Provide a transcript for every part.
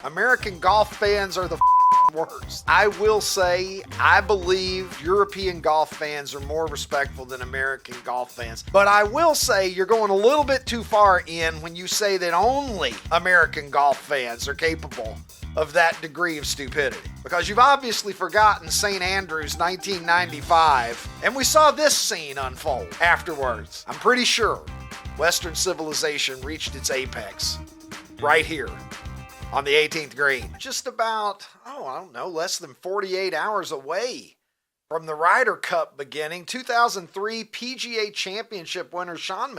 American golf fans are the worst. I will say, I believe European golf fans are more respectful than American golf fans. But I will say you're going a little bit too far in when you say that only American golf fans are capable of that degree of stupidity. Because you've obviously forgotten St. Andrews 1995, and we saw this scene unfold afterwards. I'm pretty sure Western civilization reached its apex right here on the 18th green. Just about, I don't know, less than 48 hours away from the Ryder Cup beginning. 2003 PGA Championship winner Shaun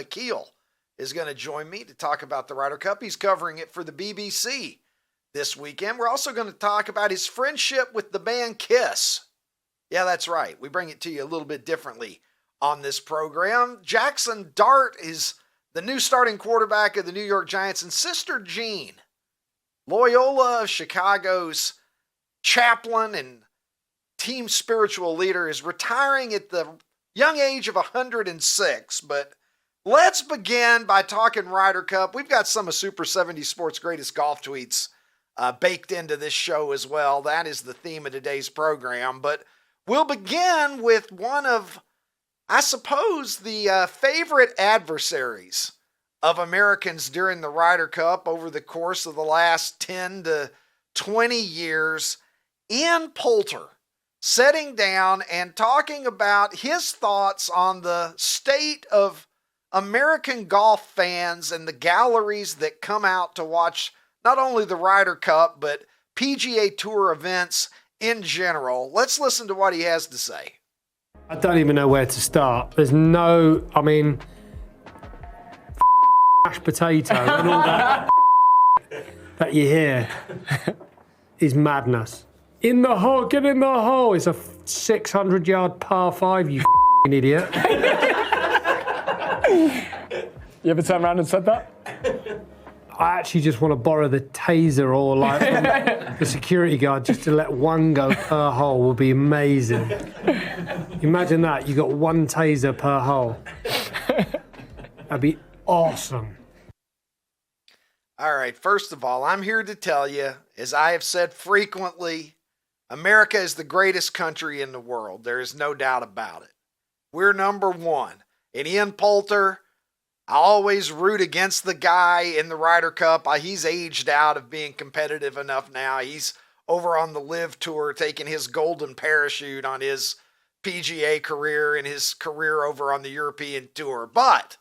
is going to join me to talk about the Ryder Cup. He's covering it for the BBC this weekend. We're also going to talk about his friendship with the band Kiss. Yeah, that's right. We bring it to you a little bit differently on this program. Jaxson Dart is the new starting quarterback of the New York Giants, and Sister Jean, Loyola of Chicago's chaplain and team spiritual leader, is retiring at the young age of 106. But let's begin by talking Ryder Cup. We've got some of Super 70 Sports' greatest golf tweets baked into this show as well. That is the theme of today's program. But we'll begin with one of, I suppose, the favorite adversaries of Americans during the Ryder Cup over the course of the last 10 to 20 years. Poulter sitting down and talking about his thoughts on the state of American golf fans and the galleries that come out to watch not only the Ryder Cup, but PGA Tour events in general. Let's listen to what he has to say. I don't even know where to start. There's no, mashed potato and all that you hear is madness. In the hole, get in the hole. It's a 600-yard par 5, you idiot. You ever turned around and said that? I actually just want to borrow the taser or like the security guard just to let one go per hole would be amazing. Imagine that, you got one taser per hole. That'd be awesome. All right, first of all, I'm here to tell you, as I have said frequently, America is the greatest country in the world. There is no doubt about it. We're number one. And Poulter, I always root against the guy in the Ryder Cup. He's aged out of being competitive enough now. He's over on the Live Tour taking his golden parachute on his PGA career and his career over on the European Tour. But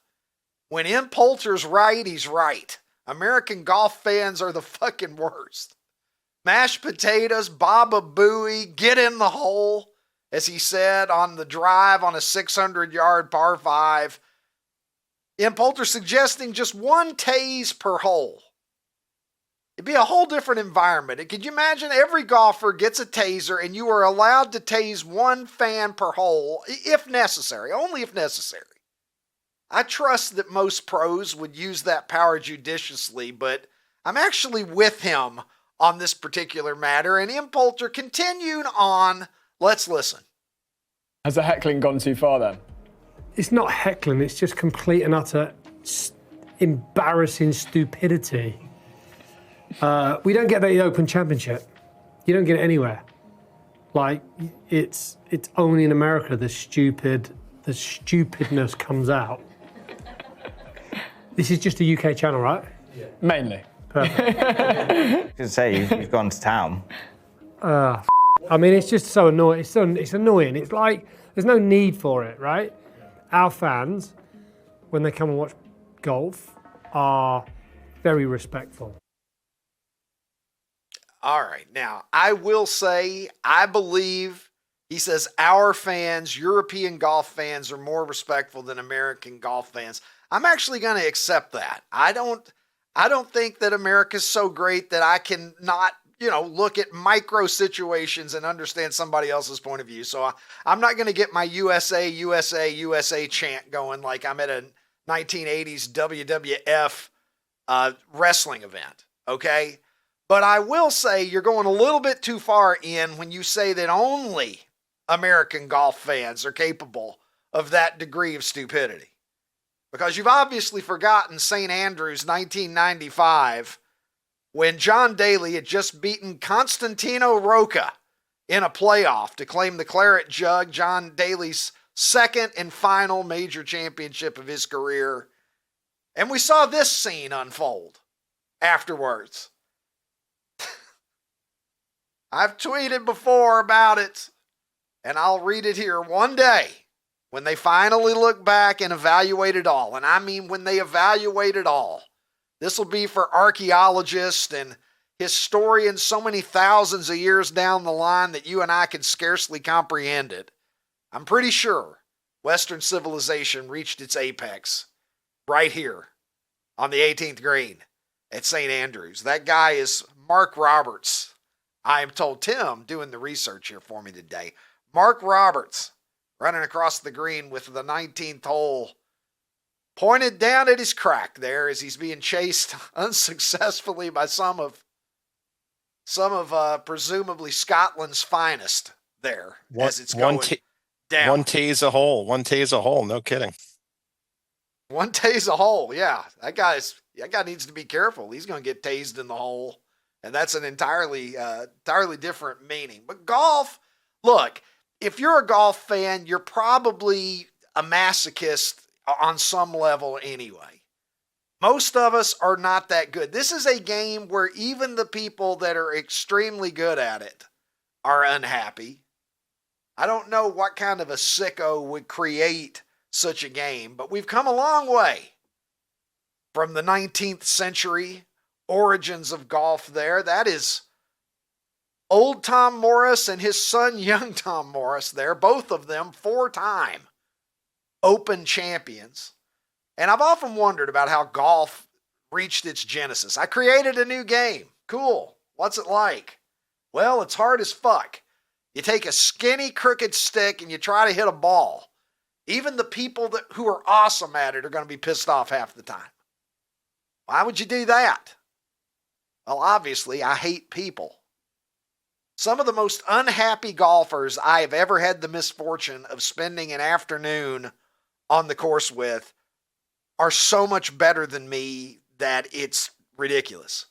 when Poulter's right, he's right. American golf fans are the fucking worst. Mashed potatoes, Baba Booey, get in the hole, as he said on the drive on a 600-yard par 5. Poulter suggesting just one tase per hole. It'd be a whole different environment. Could you imagine every golfer gets a taser and you are allowed to tase one fan per hole if necessary, only if necessary? I trust that most pros would use that power judiciously, but I'm actually with him on this particular matter. And Poulter continued on. Let's listen. Has the heckling gone too far then? It's not heckling, it's just complete and utter embarrassing stupidity. We don't get that in the Open Championship. You don't get it anywhere. Like, it's only in America the stupidness comes out. This is just a UK channel, right? Yeah. Mainly. Perfect. I was say, you've gone to town. It's just so annoying. It's annoying. It's like, there's no need for it, right? Our fans, when they come and watch golf, are very respectful. All right. Now, I will say, I believe, he says, our fans, European golf fans, are more respectful than American golf fans. I'm actually going to accept that. I don't think that America's so great that I can not, look at micro situations and understand somebody else's point of view. So I'm not going to get my USA, USA, USA chant going like I'm at a 1980s WWF wrestling event, okay? But I will say you're going a little bit too far in when you say that only American golf fans are capable of that degree of stupidity. Because you've obviously forgotten St. Andrews 1995, when John Daly had just beaten Constantino Rocca in a playoff to claim the Claret Jug, John Daly's second and final major championship of his career. And we saw this scene unfold afterwards. I've tweeted before about it, and I'll read it here. One day, when they finally look back and evaluate it all, and I mean when they evaluate it all, this will be for archaeologists and historians so many thousands of years down the line that you and I can scarcely comprehend it. I'm pretty sure Western civilization reached its apex right here on the 18th green at St. Andrews. That guy is Mark Roberts. I am told, Tim, doing the research here for me today, Mark Roberts running across the green with the 19th hole pointed down at his crack there as he's being chased unsuccessfully by some of presumably Scotland's finest there as it's going down. One tee's a hole. No kidding. One tase a hole. Yeah, that guy needs to be careful. He's going to get tased in the hole. And that's an entirely different meaning. But golf, look, if you're a golf fan, you're probably a masochist on some level anyway. Most of us are not that good. This is a game where even the people that are extremely good at it are unhappy. I don't know what kind of a sicko would create such a game, but we've come a long way from the 19th century origins of golf there. That is old Tom Morris and his son, young Tom Morris there, both of them 4-time Open champions. And I've often wondered about how golf reached its genesis. I created a new game. Cool. What's it like? Well, it's hard as fuck. You take a skinny, crooked stick and you try to hit a ball. Even the people who are awesome at it are going to be pissed off half the time. Why would you do that? Well, obviously, I hate people. Some of the most unhappy golfers I have ever had the misfortune of spending an afternoon on the course with are so much better than me that it's ridiculous.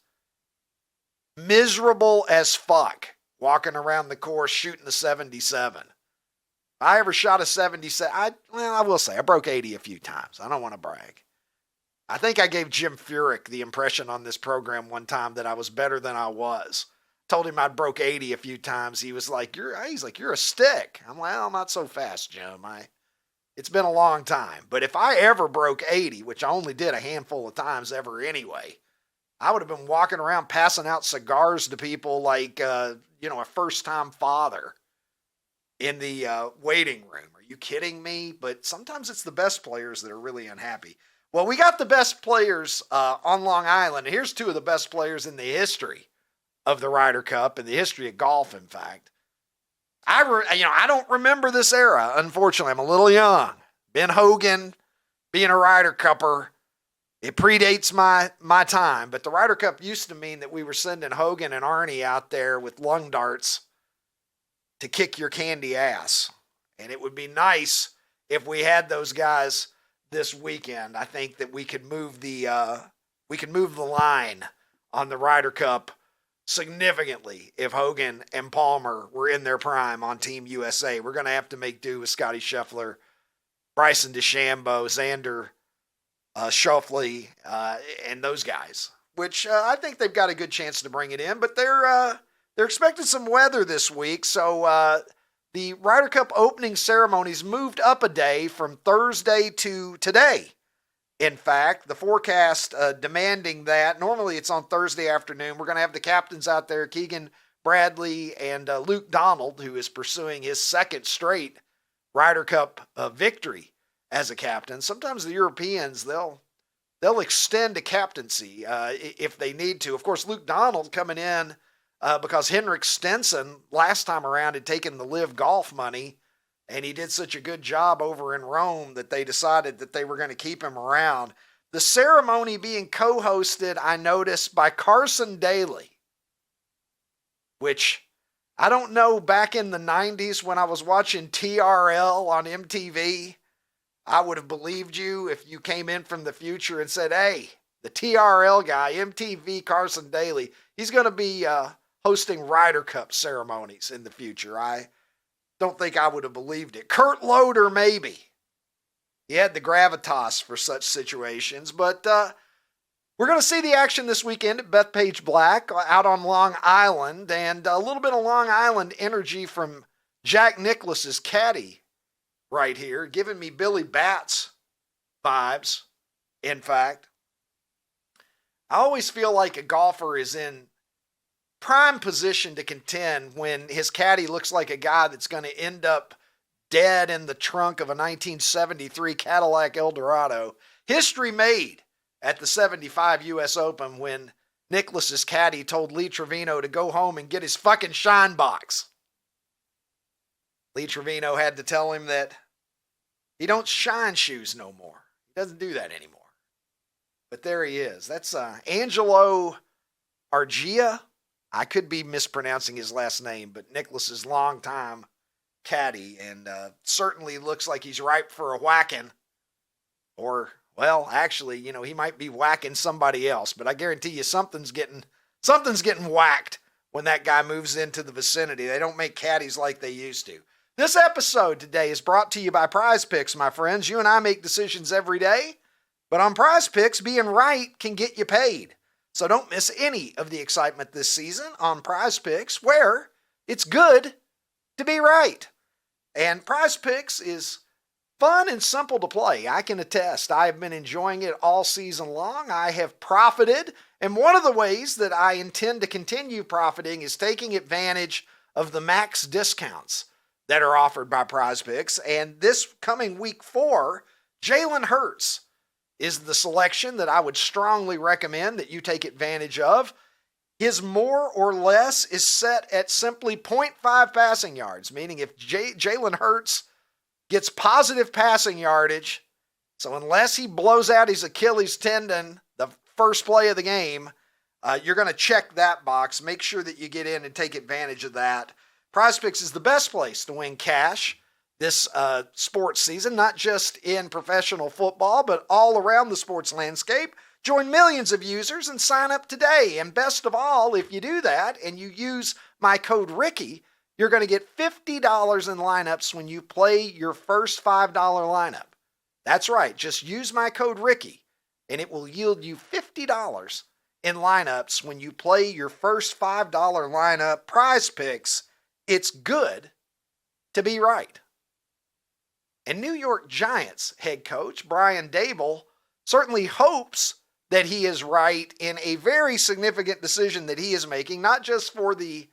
Miserable as fuck walking around the course shooting the 77. If I ever shot a 77, I will say I broke 80 a few times. I don't want to brag. I think I gave Jim Furyk the impression on this program one time that I was better than I was. Told him I broke 80 a few times. He was like, you're a stick. I'm like, well, not so fast, Jim. It's been a long time. But if I ever broke 80, which I only did a handful of times ever anyway, I would have been walking around passing out cigars to people like, a first-time father in the waiting room. Are you kidding me? But sometimes it's the best players that are really unhappy. Well, we got the best players on Long Island. Here's two of the best players in the history of the Ryder Cup, in the history of golf, in fact. I don't remember this era, unfortunately. I'm a little young. Ben Hogan, being a Ryder Cupper, it predates my time. But the Ryder Cup used to mean that we were sending Hogan and Arnie out there with lung darts to kick your candy ass. And it would be nice if we had those guys this weekend. I think that we could move the line on the Ryder Cup significantly if Hogan and Palmer were in their prime on Team USA. We're going to have to make do with Scotty Scheffler, Bryson DeChambeau, Xander Schauffele, and those guys, which I think they've got a good chance to bring it in. But they're expecting some weather this week, so the Ryder Cup opening ceremonies moved up a day from Thursday to today. In fact, the forecast demanding that. Normally it's on Thursday afternoon. We're going to have the captains out there, Keegan Bradley and Luke Donald, who is pursuing his second straight Ryder Cup victory as a captain. Sometimes the Europeans, they'll extend a captaincy if they need to. Of course, Luke Donald coming in because Henrik Stenson last time around had taken the Live Golf money, and he did such a good job over in Rome that they decided that they were going to keep him around. The ceremony being co-hosted, I noticed, by Carson Daly, which I don't know, back in the 90s when I was watching TRL on MTV, I would have believed you if you came in from the future and said, hey, the TRL guy, MTV Carson Daly, he's going to be hosting Ryder Cup ceremonies in the future. I don't think I would have believed it. Kurt Loder, maybe. He had the gravitas for such situations, but we're going to see the action this weekend at Bethpage Black out on Long Island, and a little bit of Long Island energy from Jack Nicklaus's caddy right here, giving me Billy Bats vibes. In fact, I always feel like a golfer is in prime position to contend when his caddy looks like a guy that's going to end up dead in the trunk of a 1973 Cadillac Eldorado. History made at the 75 U.S. Open when Nicklaus's caddy told Lee Trevino to go home and get his fucking shine box. Lee Trevino had to tell him that he don't shine shoes no more. He doesn't do that anymore. But there he is. That's Angelo Argia. I could be mispronouncing his last name, but Nicklaus's longtime caddy, and certainly looks like he's ripe for a whacking. Or, well, actually, he might be whacking somebody else, but I guarantee you something's getting whacked when that guy moves into the vicinity. They don't make caddies like they used to. This episode today is brought to you by Prize Picks, my friends. You and I make decisions every day, but on Prize Picks, being right can get you paid. So don't miss any of the excitement this season on Prize Picks, where it's good to be right. And Prize Picks is fun and simple to play. I can attest. I have been enjoying it all season long. I have profited, and one of the ways that I intend to continue profiting is taking advantage of the max discounts that are offered by Prize Picks. And this coming week 4, Jalen Hurts is the selection that I would strongly recommend that you take advantage of. His more or less is set at simply 0.5 passing yards, meaning if Jalen Hurts gets positive passing yardage, so unless he blows out his Achilles tendon the first play of the game, you're going to check that box. Make sure that you get in and take advantage of that. PrizePicks is the best place to win cash this sports season, not just in professional football, but all around the sports landscape. Join millions of users and sign up today. And best of all, if you do that and you use my code Ricky, you're going to get $50 in lineups when you play your first $5 lineup. That's right. Just use my code Ricky, and it will yield you $50 in lineups when you play your first $5 lineup. Prize Picks, it's good to be right. And New York Giants head coach Brian Daboll certainly hopes that he is right in a very significant decision that he is making, not just for the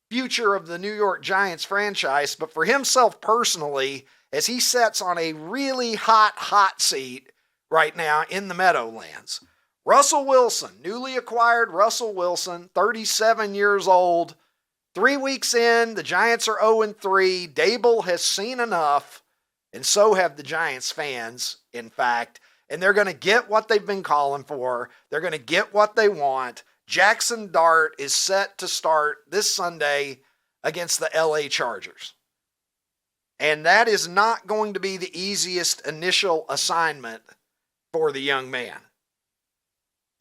future of the New York Giants franchise, but for himself personally, as he sits on a really hot seat right now in the Meadowlands. Russell Wilson, newly acquired Russell Wilson, 37 years old. 3 weeks in, the Giants are 0-3. Daboll has seen enough, and so have the Giants fans, in fact, and they're going to get what they've been calling for. They're going to get what they want. Jaxson Dart is set to start this Sunday against the LA Chargers. And that is not going to be the easiest initial assignment for the young man.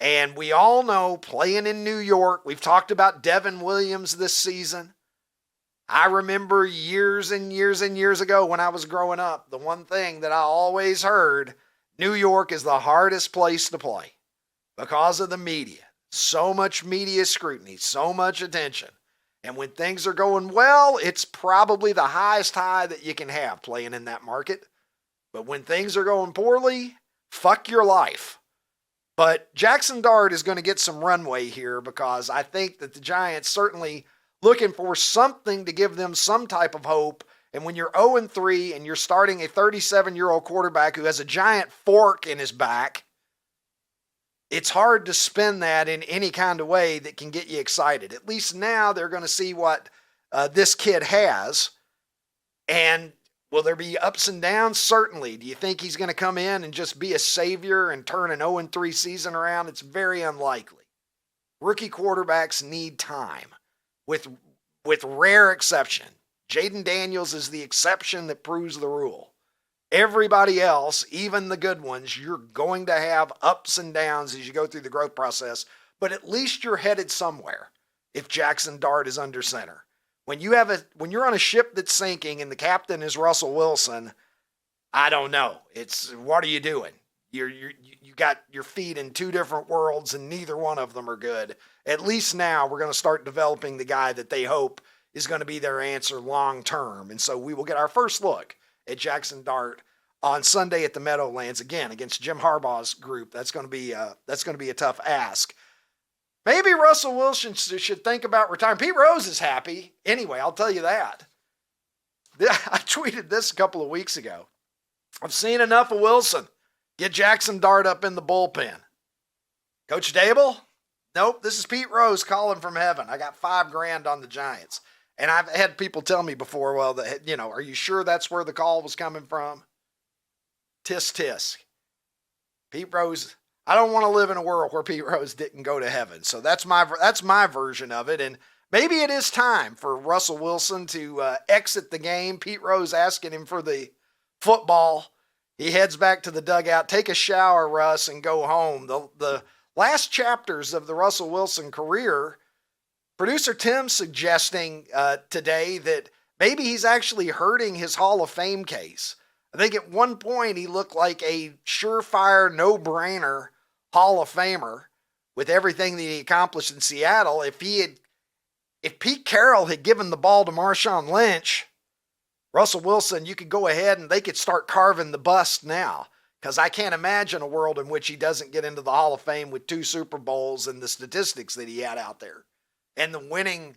And we all know, playing in New York, we've talked about Devin Williams this season. I remember years and years and years ago when I was growing up, the one thing that I always heard, New York is the hardest place to play because of the media. So much media scrutiny, so much attention. And when things are going well, it's probably the highest high that you can have playing in that market. But when things are going poorly, fuck your life. But Jaxson Dart is going to get some runway here because I think that the Giants certainly looking for something to give them some type of hope. And when you're 0-3 and you're starting a 37-year-old quarterback who has a giant fork in his back, it's hard to spin that in any kind of way that can get you excited. At least now they're going to see what this kid has. And will there be ups and downs? Certainly. Do you think he's going to come in and just be a savior and turn an 0-3 season around? It's very unlikely. Rookie quarterbacks need time, with rare exception. Jaden Daniels is the exception that proves the rule. Everybody else, even the good ones, you're going to have ups and downs as you go through the growth process, but at least you're headed somewhere if Jaxson Dart is under center. When you're on a ship that's sinking and the captain is Russell Wilson, I don't know. It's, what are you doing? You got your feet in two different worlds and neither one of them are good. At least now we're going to start developing the guy that they hope is going to be their answer long term. And so we will get our first look at Jaxson Dart on Sunday at the Meadowlands again against Jim Harbaugh's group. That's going to be a tough ask. Maybe Russell Wilson should think about retiring. Pete Rose is happy. Anyway, I'll tell you that. I tweeted this a couple of weeks ago. I've seen enough of Wilson. Get Jaxson Dart up in the bullpen. Coach Dable? Nope, this is Pete Rose calling from heaven. I got $5,000 on the Giants. And I've had people tell me before, well, are you sure that's where the call was coming from? Tisk, tisk. Pete Rose, I don't want to live in a world where Pete Rose didn't go to heaven. So that's my version of it. And maybe it is time for Russell Wilson to exit the game. Pete Rose asking him for the football. He heads back to the dugout, take a shower, Russ, and go home. The last chapters of the Russell Wilson career, producer Tim suggesting today that maybe he's actually hurting his Hall of Fame case. I think at one point he looked like a surefire, no-brainer Hall of Famer with everything that he accomplished in Seattle. If Pete Carroll had given the ball to Marshawn Lynch, Russell Wilson, you could go ahead and they could start carving the bust now, because I can't imagine a world in which he doesn't get into the Hall of Fame with 2 Super Bowls and the statistics that he had out there and the winning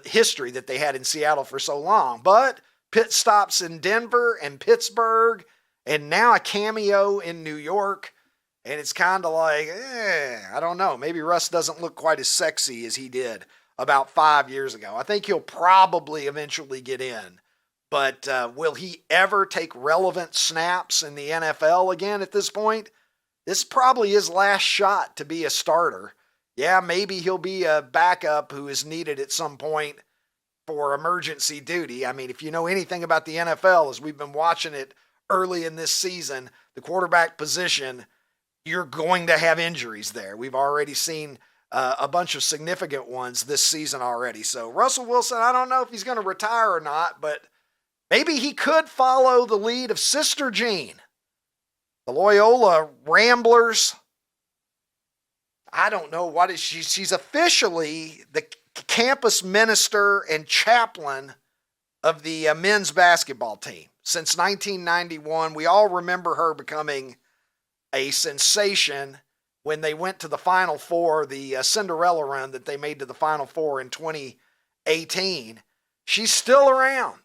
history that they had in Seattle for so long. But pit stops in Denver and Pittsburgh and now a cameo in New York. And it's kind of like, I don't know. Maybe Russ doesn't look quite as sexy as he did about 5 years ago. I think he'll probably eventually get in. But will he ever take relevant snaps in the NFL again at this point? This is probably his last shot to be a starter. Yeah, maybe he'll be a backup who is needed at some point for emergency duty. I mean, if you know anything about the NFL, as we've been watching it early in this season, the quarterback position, you're going to have injuries there. We've already seen a bunch of significant ones this season already. So Russell Wilson, I don't know if he's going to retire or not, but maybe he could follow the lead of Sister Jean, the Loyola Ramblers. I don't know what is she. She's officially the campus minister and chaplain of the men's basketball team since 1991. We all remember her becoming a sensation when they went to the Final Four, the Cinderella run that they made to the Final Four in 2018. She's still around.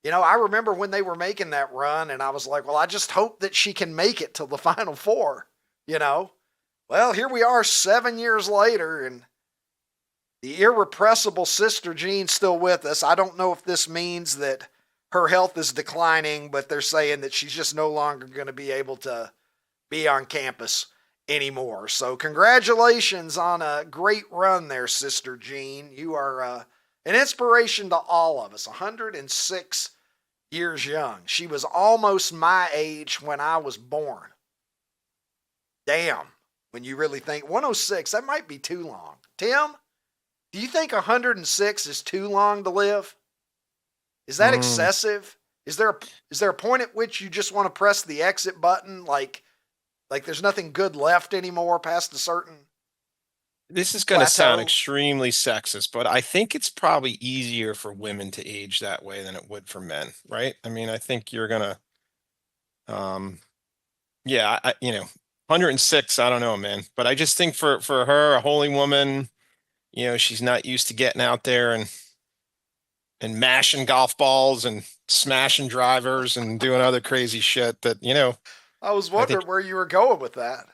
You know, I remember when they were making that run and I was like, well, I just hope that she can make it till the Final Four, you know. Well, here we are 7 years later and the irrepressible Sister Jean's still with us. I don't know if this means that her health is declining, but they're saying that she's just no longer going to be able to be on campus anymore. So congratulations on a great run there, Sister Jean. You are an inspiration to all of us. 106 years young. She was almost my age when I was born. Damn. When you really think 106, that might be too long. Tim, do you think 106 is too long to live? Is that excessive? Is there a point at which you just want to press the exit button, like there's nothing good left anymore past a certain? This is going to plateau? sound extremely sexist, but I think it's probably easier for women to age that way than it would for men, right? I mean, I think you're going to, I 106, I don't know, man. But I just think for her, a holy woman, she's not used to getting out there and mashing golf balls and smashing drivers and doing other crazy shit that, I was wondering where you were going with that.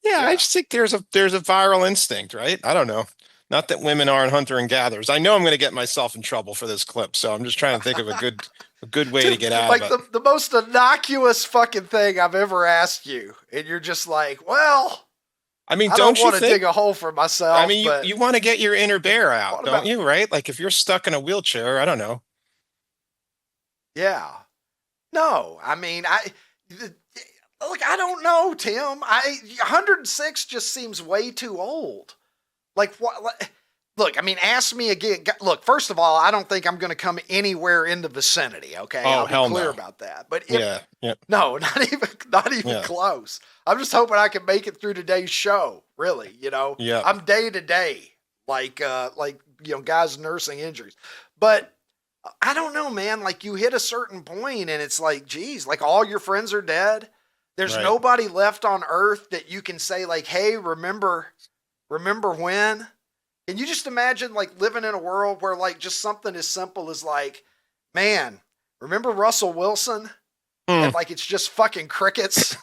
Yeah, I just think there's a viral instinct, right? I don't know. Not that women aren't hunter and gatherers. I know I'm going to get myself in trouble for this clip, so I'm just trying to think of a good way to get out of it. The most innocuous fucking thing I've ever asked you, and you're just like, well, I mean, I don't you want to think, dig a hole for myself. I mean, you want to get your inner bear out, don't you? Right? Like if you're stuck in a wheelchair, I don't know. Yeah. No, I mean, Look, I don't know, Tim. 106 just seems way too old. Like what? Look, I mean, ask me again. Look, first of all, I don't think I'm going to come anywhere in the vicinity. Okay, Oh, I'll be clear no. about that. But if, Yeah. no, not even close. I'm just hoping I can make it through today's show. Really, Yeah. I'm day to day, like guys nursing injuries. But I don't know, man. Like you hit a certain point, and it's like, geez, like all your friends are dead. There's Right. nobody left on Earth that you can say like, hey, remember when? Can you just imagine like living in a world where like just something as simple as like, man, remember Russell Wilson? And like it's just fucking crickets.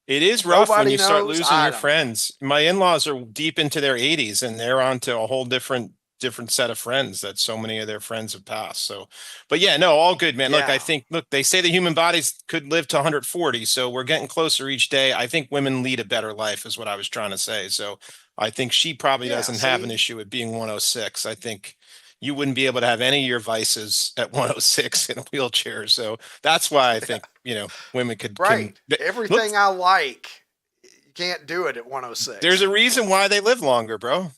It is rough when Nobody you start knows. losing I your don't know. friends. My in-laws are deep into their 80s and they're on to a whole different set of friends that so many of their friends have passed. So, but yeah, no, all good, man. Look, Yeah. I think, they say the human bodies could live to 140. So we're getting closer each day. I think women lead a better life is what I was trying to say. So I think she probably Yeah, doesn't have an see? issue with being 106. I think you wouldn't be able to have any of your vices at 106 in a wheelchair. So that's why I think, women could, Right. look, Everything I like, you can't do it at 106. there's a reason why they live longer, bro.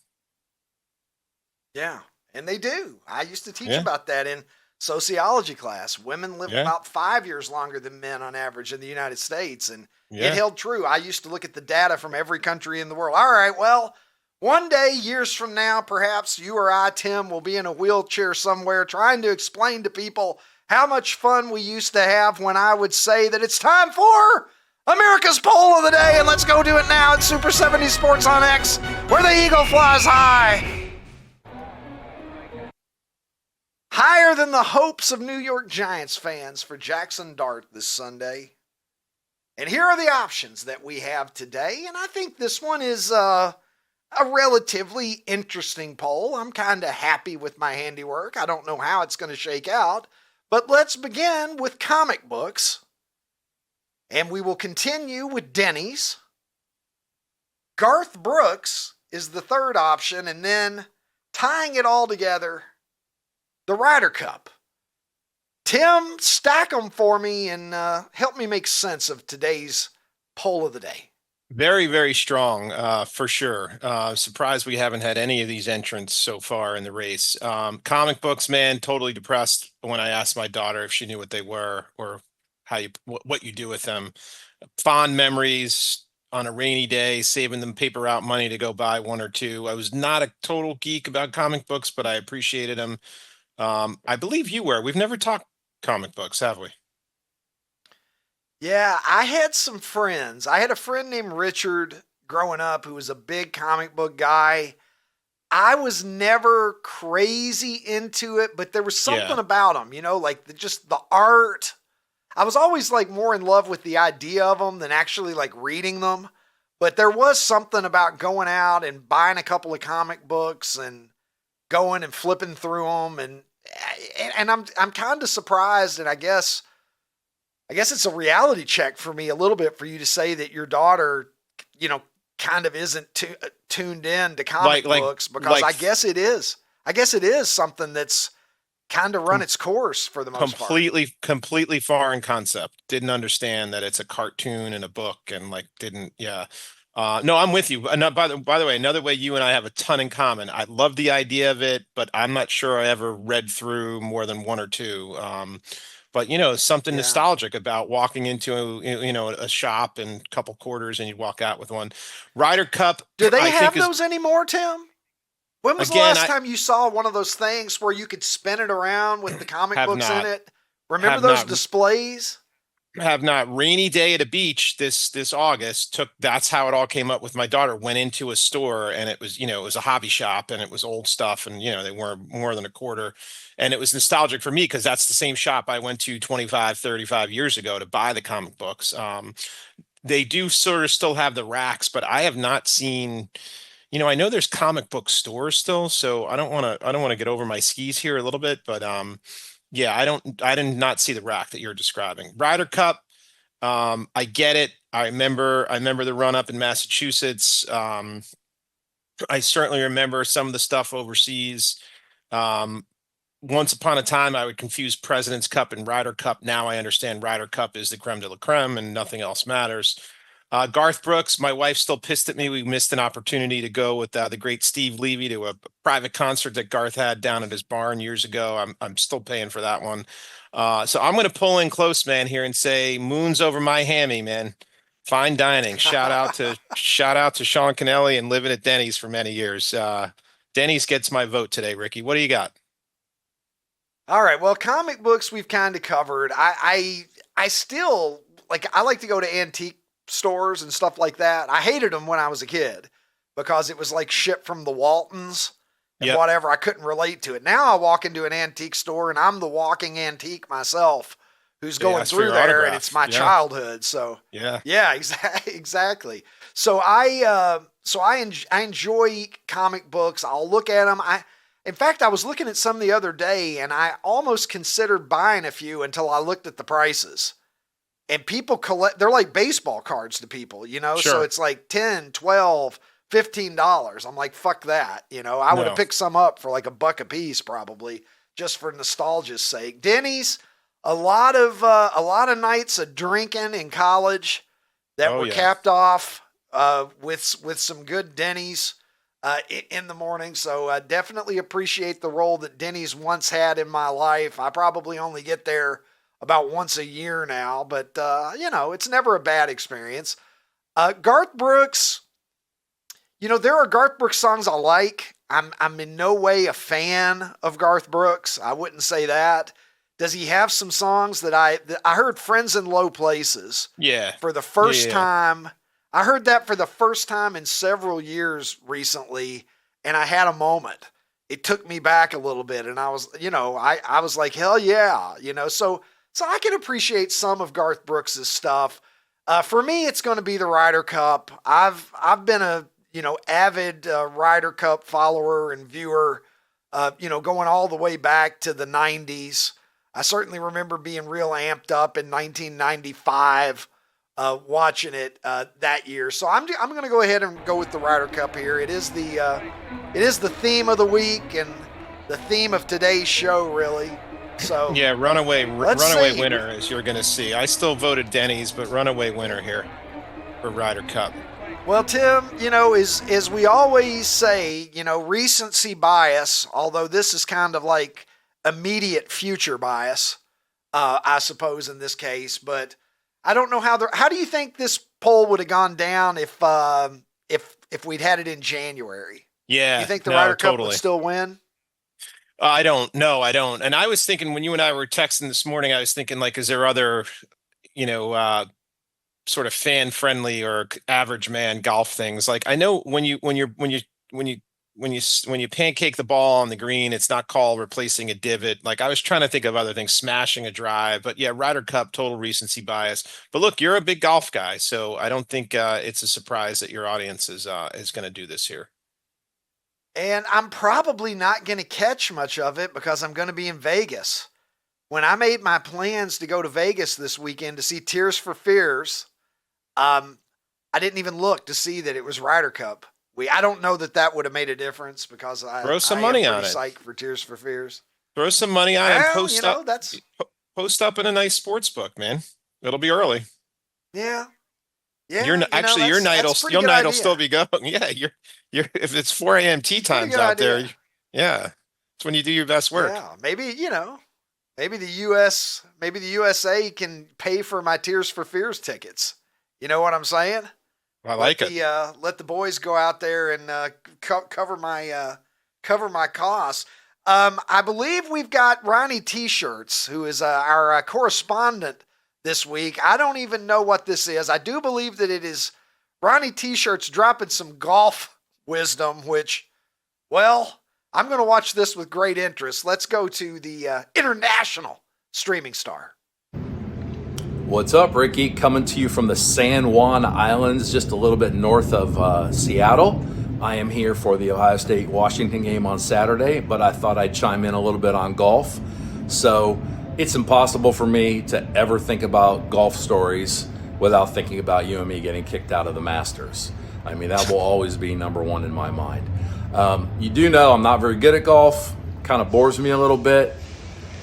Yeah, and they do. I used to teach Yeah. about that in sociology class. Women live Yeah. about 5 years longer than men on average in the United States, and Yeah. it held true. I used to look at the data from every country in the world. All right, well, one day, years from now, perhaps you or I, Tim, will be in a wheelchair somewhere trying to explain to people how much fun we used to have when I would say that it's time for America's Poll of the Day, and let's go do it now at Super 70 Sports on X, where the eagle flies high. Higher than the hopes of New York Giants fans for Jaxson Dart this Sunday. And here are the options that we have today, and I think this one is a relatively interesting poll. I'm kind of happy with my handiwork. I don't know how it's going to shake out, but let's begin with comic books. And we will continue with Denny's. Garth Brooks is the third option, and then tying it all together, the Ryder Cup. Tim, stack them for me and help me make sense of today's poll of the day. Very, very strong, for sure. Surprised we haven't had any of these entrants so far in the race. Comic books, man, totally depressed when I asked my daughter if she knew what they were or what you do with them. Fond memories on a rainy day, saving them paper route money to go buy one or two. I was not a total geek about comic books, but I appreciated them. I believe you were. We've never talked comic books, have we? Yeah, I had some friends. I had a friend named Richard growing up who was a big comic book guy. I was never crazy into it, but there was something about them, like just the art. I was always like more in love with the idea of them than actually like reading them. But there was something about going out and buying a couple of comic books and going and flipping through them, and I'm kind of surprised, and I guess it's a reality check for me a little bit for you to say that your daughter, kind of isn't tuned in to comic books, because I guess it is. I guess it is something that's kind of run its course for the most part. Completely foreign concept. Didn't understand that it's a cartoon and a book, and no, I'm with you. By the way, another way you and I have a ton in common. I love the idea of it, but I'm not sure I ever read through more than one or two. But something nostalgic about walking into a shop and a couple quarters and you walk out with one. Ryder Cup. Do they have those anymore, Tim? When was the Again, last time you saw one of those things where you could spin it around with the comic books in it? Remember Have those not. displays? Have not. Rainy day at a beach this August. That's how it all came up with my daughter. Went into a store and it was a hobby shop and it was old stuff, and they weren't more than a quarter, and it was nostalgic for me because that's the same shop I went to 25 35 years ago to buy the comic books. They do sort of still have the racks, but I have not seen, I know there's comic book stores still, so I don't want to get over my skis here a little bit, but yeah, I did not see the rack that you're describing. Ryder Cup, I get it. I remember the run up in Massachusetts. I certainly remember some of the stuff overseas. once upon a time, I would confuse President's Cup and Ryder Cup. Now I understand Ryder Cup is the creme de la creme and nothing else matters. Garth Brooks, my wife's still pissed at me. We missed an opportunity to go with the great Steve Levy to a private concert that Garth had down at his barn years ago. I'm still paying for that one. So I'm going to pull in close, man, here and say moon's over my hammy, man. Fine dining. Shout out to Shaun Kennelly and living at Denny's for many years. Denny's gets my vote today, Ricky. What do you got? All right. Well, comic books we've kind of covered. I still I like to go to antique stores and stuff like that. I hated them when I was a kid because it was like shit from the Waltons and whatever. I couldn't relate to it. Now I walk into an antique store and I'm the walking antique myself who's going through there and it's my childhood. So yeah, exactly. So I enjoy comic books. I'll look at them. In fact, I was looking at some the other day and I almost considered buying a few until I looked at the prices. And people collect, they're like baseball cards to people, you know? Sure. So it's like $10, $12, $15. I'm like, fuck that. You know, I would have picked some up for like $1 a piece probably just for nostalgia's sake. Denny's, a lot of nights of drinking in college that were capped off with some good Denny's in the morning. So I definitely appreciate the role that Denny's once had in my life. I probably only get there about once a year now, but you know, it's never a bad experience. Garth Brooks, you know, there are Garth Brooks songs I like. I'm in no way a fan of Garth Brooks. I wouldn't say that. Does he have some songs that I heard Friends in Low Places? Yeah. For the first time. I heard that for the first time in several years recently, and I had a moment. It took me back a little bit, and I was, you know, I was like, hell yeah, you know, so I can appreciate some of Garth Brooks's stuff. For me, it's going to be the Ryder Cup. I've been a, you know, avid Ryder Cup follower and viewer, you know, going all the way back to the 90s. I certainly remember being real amped up in 1995, watching it that year. So I'm going to go ahead and go with the Ryder Cup here. It is the theme of the week and the theme of today's show, really. So yeah, runaway winner, as you're going to see. I still voted Denny's, but runaway winner here for Ryder Cup. Well, Tim, you know, as we always say, you know, recency bias, although this is kind of like immediate future bias, I suppose in this case, but I don't know how do you think this poll would have gone down if we'd had it in January? Yeah. You think the Ryder Cup would still win? I don't. And I was thinking when you and I were texting this morning, I was thinking like, is there other, you know, sort of fan friendly or average man golf things? Like I know when you pancake the ball on the green, it's not called replacing a divot. Like I was trying to think of other things, smashing a drive, but yeah, Ryder Cup, total recency bias. But look, you're a big golf guy, so I don't think it's a surprise that your audience is going to do this here. And I'm probably not going to catch much of it because I'm going to be in Vegas. When I made my plans to go to Vegas this weekend to see Tears for Fears, I didn't even look to see that it was Ryder Cup. I don't know that would have made a difference because throw some money on it. Psyched for Tears for Fears. Throw some money on it and post you know, up. Post up in a nice sports book, man. It'll be early. Yeah. Yeah. Your night will still be going. Yeah. You're if it's 4 a.m. tee times out there. Yeah. It's when you do your best work. Yeah. Maybe the USA can pay for my Tears for Fears tickets. You know what I'm saying? I like it. Let the boys go out there and cover my costs. I believe we've got Ronnie T-shirts, who is our correspondent this week. I don't even know what this is. I do believe that it is Ronnie T-shirts dropping some golf wisdom, which, well, I'm going to watch this with great interest. Let's go to the international streaming star. What's up, Ricky? Coming to you from the San Juan Islands, just a little bit north of Seattle. I am here for the Ohio State-Washington game on Saturday, but I thought I'd chime in a little bit on golf. So it's impossible for me to ever think about golf stories without thinking about you and me getting kicked out of the Masters. I mean, that will always be number one in my mind. You do know I'm not very good at golf. kind of bores me a little bit.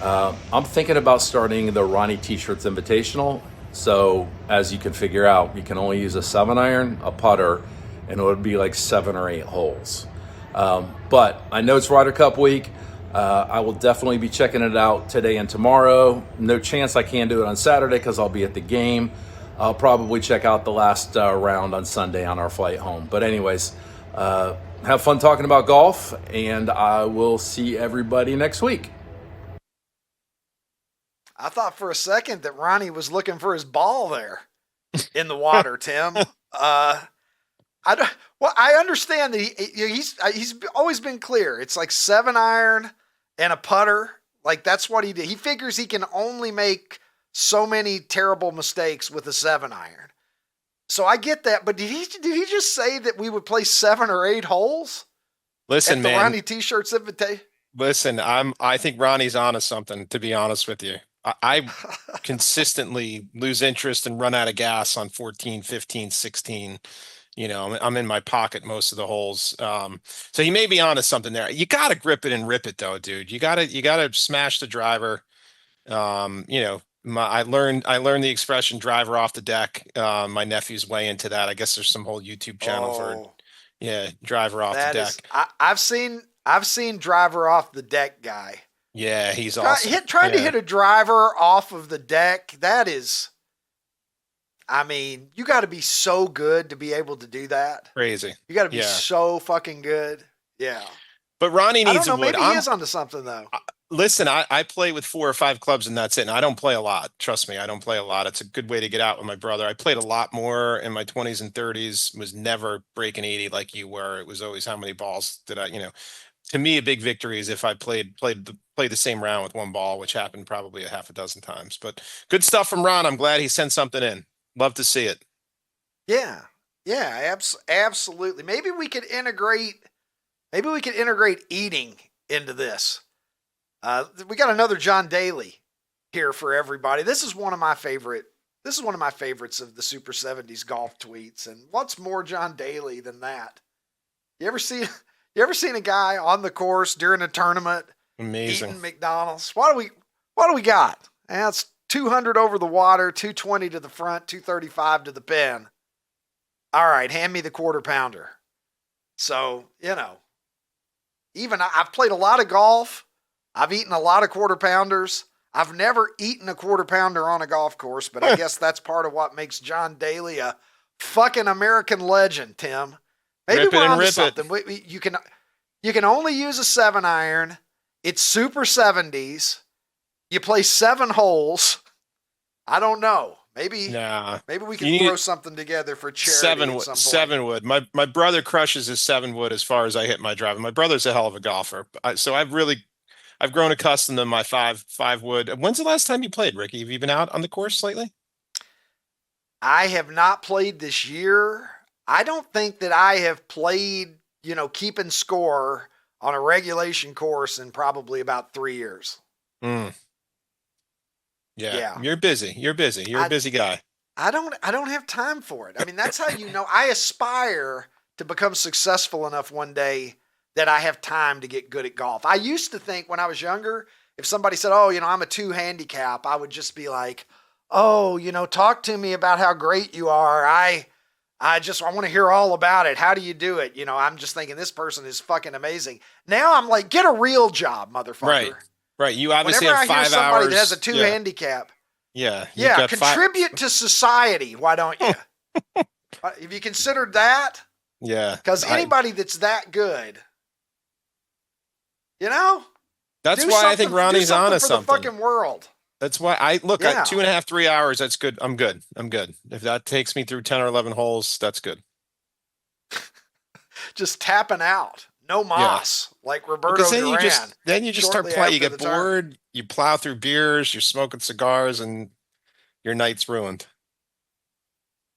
I'm thinking about starting the Ronnie T-Shirts Invitational. So as you can figure out, you can only use a 7-iron, a putter, and it would be like 7 or 8 holes. But I know it's Ryder Cup week. I will definitely be checking it out today and tomorrow. No chance I can do it on Saturday because I'll be at the game. I'll probably check out the last round on Sunday on our flight home. But anyways, have fun talking about golf, and I will see everybody next week. I thought for a second that Ronnie was looking for his ball there in the water, Tim. I understand that he's always been clear. It's like 7-iron and a putter. Like that's what he did. He figures he can only make so many terrible mistakes with a 7-iron. So I get that, but did he just say that we would play 7 or 8 holes? Listen, at the man. Ronnie T-Shirts invitation. Listen, I think Ronnie's onto something, to be honest with you. I consistently lose interest and run out of gas on 14, 15, 16. You know, I'm in my pocket most of the holes. So he may be onto something there. You got to grip it and rip it though, dude. You got to smash the driver. You know, I learned the expression driver off the deck. My nephew's way into that. I guess there's some whole YouTube channel for driver off the deck. I've seen driver off the deck guy. Yeah, he's awesome. Trying to hit a driver off of the deck, that is, I mean, you got to be so good to be able to do that. Crazy. You got to be so fucking good. Yeah. But Ronnie needs a wood. Maybe he is onto something though. Listen, I play with 4 or 5 clubs and that's it. And I don't play a lot. Trust me, I don't play a lot. It's a good way to get out with my brother. I played a lot more in my 20s and 30s, was never breaking 80 like you were. It was always how many balls did I, to me, a big victory is if I played the same round with 1 ball, which happened probably a half a dozen times. But good stuff from Ron. I'm glad he sent something in. Love to see it. Yeah, absolutely. Maybe we could integrate eating into this. We got another John Daly here for everybody. This is one of my favorites of the Super 70s golf tweets. And what's more John Daly than that? You ever seen a guy on the course during a tournament eating McDonald's? What do we got? That's 200 over the water, 220 to the front, 235 to the pin. All right, hand me the quarter pounder. So, even I've played a lot of golf. I've eaten a lot of quarter pounders. I've never eaten a quarter pounder on a golf course, but I guess that's part of what makes John Daly a fucking American legend, Tim. Maybe we're onto something. You can only use a 7-iron. It's Super 70s. You play 7 holes. I don't know. Maybe we can throw something together for charity. 7 wood. My brother crushes his 7 wood as far as I hit my driver. My brother's a hell of a golfer. So I've grown accustomed to my 5 wood. When's the last time you played, Ricky? Have you been out on the course lately? I have not played this year. I don't think that I have played, keeping score on a regulation course in probably about 3 years. Yeah. You're busy. You're a busy guy. I don't have time for it. I mean, that's how I aspire to become successful enough one day that I have time to get good at golf. I used to think when I was younger, if somebody said, "Oh, I'm a 2 handicap," I would just be like, "Oh, talk to me about how great you are. I want to hear all about it. How do you do it?" I'm just thinking this person is fucking amazing. Now I'm like, get a real job, motherfucker. Right. You obviously Whenever have 5 I hear somebody hours. that has a 2 handicap. Yeah. Contribute to society. Why don't you? Have you considered that? Yeah. Because anybody that's that good, that's why I think Ronnie's onto something. For the fucking world. That's why at 2.5, 3 hours. That's good. I'm good. If that takes me through 10 or 11 holes, that's good. Just tapping out. No moss, like Roberto Duran. You just start playing. You get bored. You plow through beers. You're smoking cigars, and your night's ruined.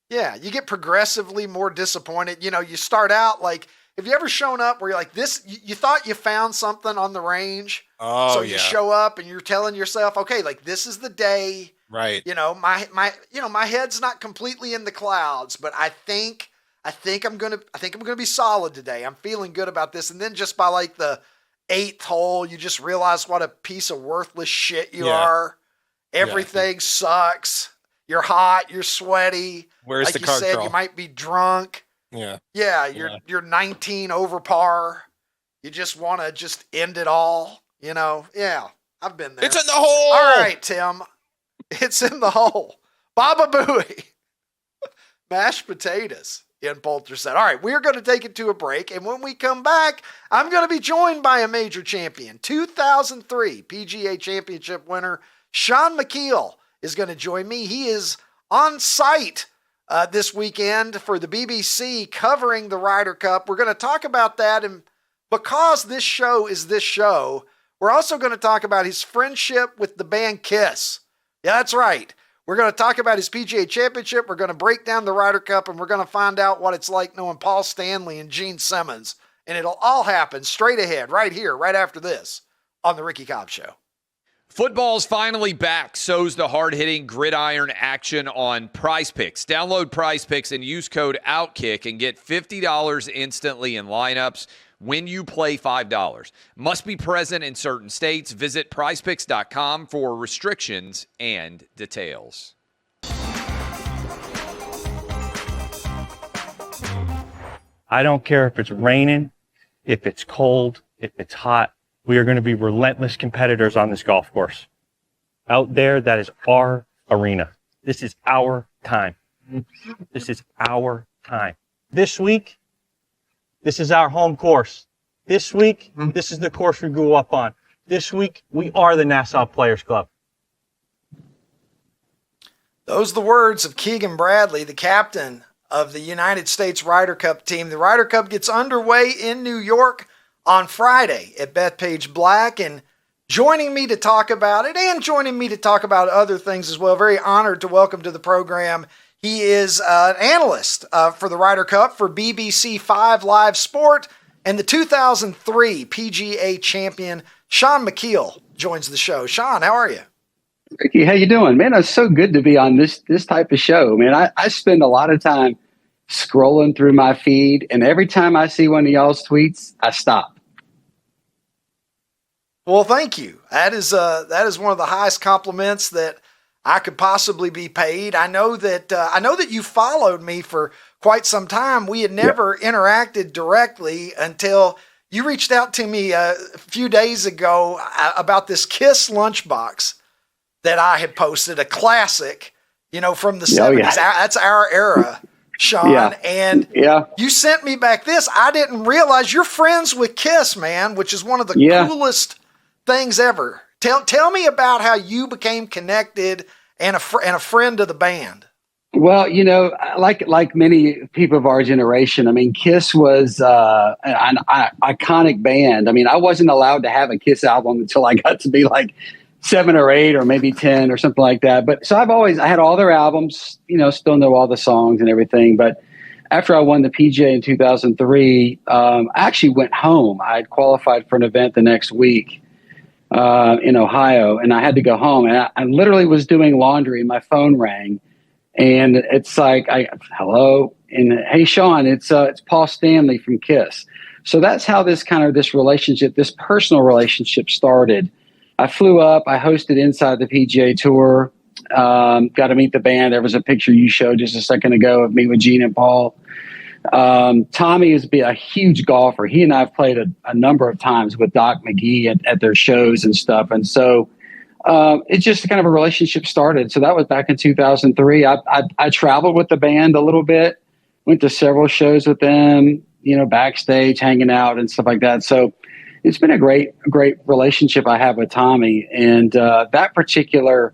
Yeah, you get progressively more disappointed. You start out like, have you ever shown up where you're like this? You thought you found something on the range. Oh, so you show up and you're telling yourself, okay, like this is the day. Right. My head's not completely in the clouds, but I think I'm gonna be solid today. I'm feeling good about this. And then just by like the 8th hole, you just realize what a piece of worthless shit you Yeah. are. Everything sucks. You're hot. You're sweaty. Where's like the you card said, draw? you might be drunk. Yeah. Yeah, you're 19 over par. You just want to just end it all. You know? Yeah, I've been there. It's in the hole. All right, Tim. It's in the hole. Baba Booey. Mashed potatoes, Ian Poulter said. All right, we're going to take it to a break. And when we come back, I'm going to be joined by a major champion. 2003 PGA Championship winner Shaun Micheel is going to join me. He is on site this weekend for the BBC covering the Ryder Cup. We're going to talk about that. And because this show is this show, we're also going to talk about his friendship with the band Kiss. Yeah, that's right. We're going to talk about his PGA Championship. We're going to break down the Ryder Cup, and we're going to find out what it's like knowing Paul Stanley and Gene Simmons. And it'll all happen straight ahead, right here, right after this, on the Ricky Cobb Show. Football's finally back. So's the hard-hitting gridiron action on Prize Picks. Download Prize Picks and use code OUTKICK and get $50 instantly in lineups when you play $5. Must be present in certain states. Visit prizepicks.com for restrictions and details. I don't care if it's raining, if it's cold, if it's hot. We are going to be relentless competitors on this golf course. Out there, that is our arena. This is our time. This is our time. This week, this is our home course. This week, this is the course we grew up on. This week, we are the Nassau Players Club. Those are the words of Keegan Bradley, the captain of the United States Ryder Cup team. The Ryder Cup gets underway in New York on Friday at Bethpage Black, and joining me to talk about it and joining me to talk about other things as well. Very honored to welcome to the program. He is an analyst for the Ryder Cup for BBC 5 Live Sport, and the 2003 PGA champion Shaun Micheel joins the show. Shaun, how are you? Ricky, how you doing? Man, it's so good to be on this type of show. Man, I spend a lot of time scrolling through my feed, and every time I see one of y'all's tweets, I stop. Well, thank you. That is one of the highest compliments that I could possibly be paid. I know that you followed me for quite some time. We had never interacted directly until you reached out to me a few days ago about this Kiss lunchbox that I had posted, a classic, from the 70s. Yeah. That's our era, Shaun. Yeah. And you sent me back this. I didn't realize you're friends with Kiss, man, which is one of the coolest things ever. Tell me about how you became connected and a friend of the band. Well, like many people of our generation, I mean, Kiss was an iconic band. I mean, I wasn't allowed to have a Kiss album until I got to be like 7 or 8 or maybe 10 or something like that. But so I had all their albums, still know all the songs and everything. But after I won the PGA in 2003, I actually went home. I had qualified for an event the next week in Ohio, and I had to go home. And I literally was doing laundry, and my phone rang. And it's like, hello, and hey, Shaun, it's Paul Stanley from Kiss. So that's how this relationship, this personal relationship started. I flew up, I hosted Inside the PGA Tour, got to meet the band. There was a picture you showed just a second ago of me with Gene and Paul. Tommy is a huge golfer. He and I have played a number of times with Doc McGee at their shows and stuff. And so it's just kind of a relationship started. So that was back in 2003. I traveled with the band a little bit, went to several shows with them, backstage, hanging out and stuff like that. So it's been a great relationship I have with Tommy. And that particular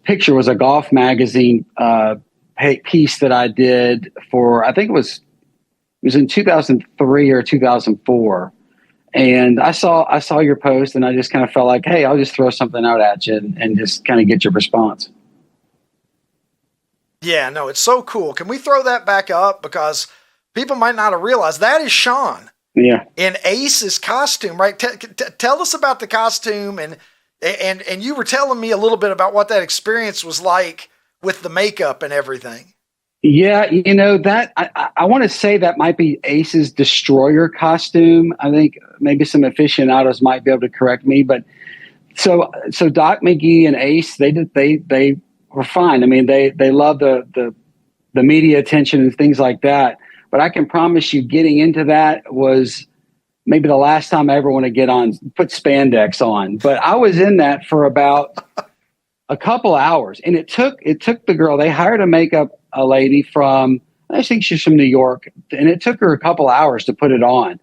picture was a golf magazine piece that I did for, I think it was in 2003 or 2004. And I saw your post, and I just kind of felt like, hey, I'll just throw something out at you and just kind of get your response. Yeah, no, it's so cool. Can we throw that back up? Because people might not have realized that is Shaun. Yeah. In Ace's costume, right? Tell us about the costume, and you were telling me a little bit about what that experience was like with the makeup and everything. Yeah, that I want to say that might be Ace's destroyer costume. I think maybe some aficionados might be able to correct me, but so Doc McGee and Ace, they were fine. I mean, they love the media attention and things like that. But I can promise you, getting into that was maybe the last time I ever want to put spandex on. But I was in that for about a couple hours, and it took the girl. They hired a lady from, I think she's from New York, and it took her a couple hours to put it on.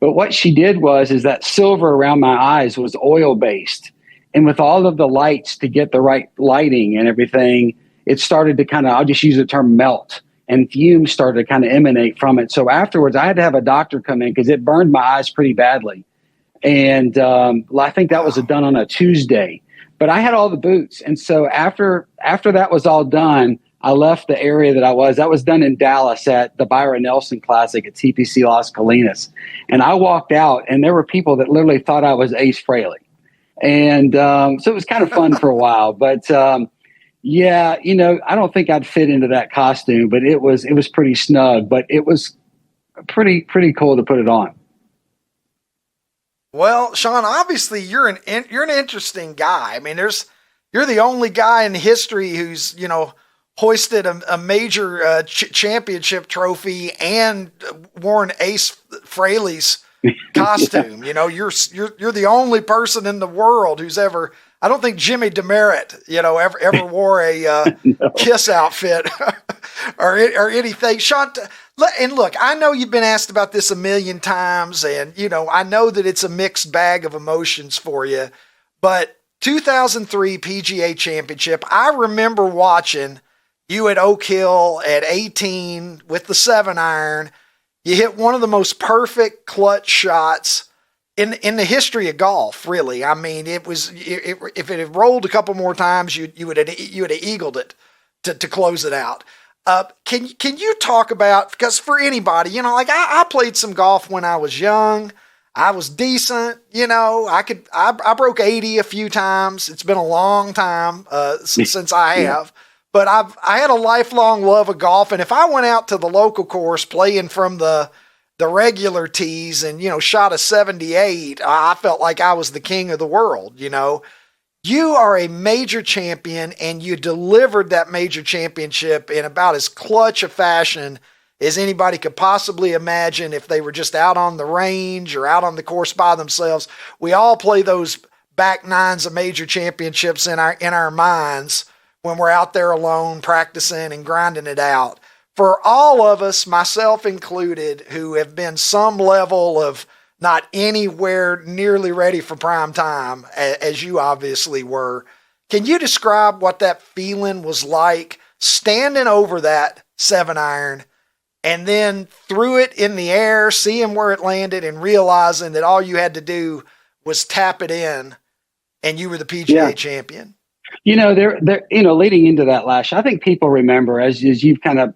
But what she did is that silver around my eyes was oil based, and with all of the lights to get the right lighting and everything, it started to kind of, I'll just use the term melt, and fumes started to kind of emanate from it. So afterwards, I had to have a doctor come in because it burned my eyes pretty badly. And I think that was done on a Tuesday. But I had all the boots. And so after that was all done, I left the area that I was. That was done in Dallas at the Byron Nelson Classic at TPC Las Colinas. And I walked out, and there were people that literally thought I was Ace Frehley. And so it was kind of fun for a while. But yeah, I don't think I'd fit into that costume, but it was pretty snug. But it was pretty cool to put it on. Well, Shaun, obviously you're an interesting guy. I mean, you're the only guy in history who's hoisted a major championship trophy and worn Ace Frehley's costume. You're the only person in the world who's ever. I don't think Jimmy Demerit, ever wore a No. Kiss outfit or anything. Shaun, and look, I know you've been asked about this a million times, and I know that it's a mixed bag of emotions for you. But 2003 PGA Championship, I remember watching you at Oak Hill at 18 with the 7-iron. You hit one of the most perfect clutch shots in the history of golf, really. I mean, if it had rolled a couple more times, you would have eagled it to close it out. Can you talk about, because for anybody, I played some golf when I was young. I was decent, I broke 80 a few times. It's been a long time since I have, but I had a lifelong love of golf. And if I went out to the local course playing from the regular tees and, shot a 78, I felt like I was the king of the world. You are a major champion, and you delivered that major championship in about as clutch a fashion as anybody could possibly imagine if they were just out on the range or out on the course by themselves. We all play those back nines of major championships in our minds when we're out there alone practicing and grinding it out. For all of us, myself included, who have been some level of not anywhere nearly ready for prime time, as you obviously were, can you describe what that feeling was like, standing over that 7-iron and then threw it in the air, seeing where it landed, and realizing that all you had to do was tap it in and you were the PGA champion? There, leading into that last, I think people remember, as you've kind of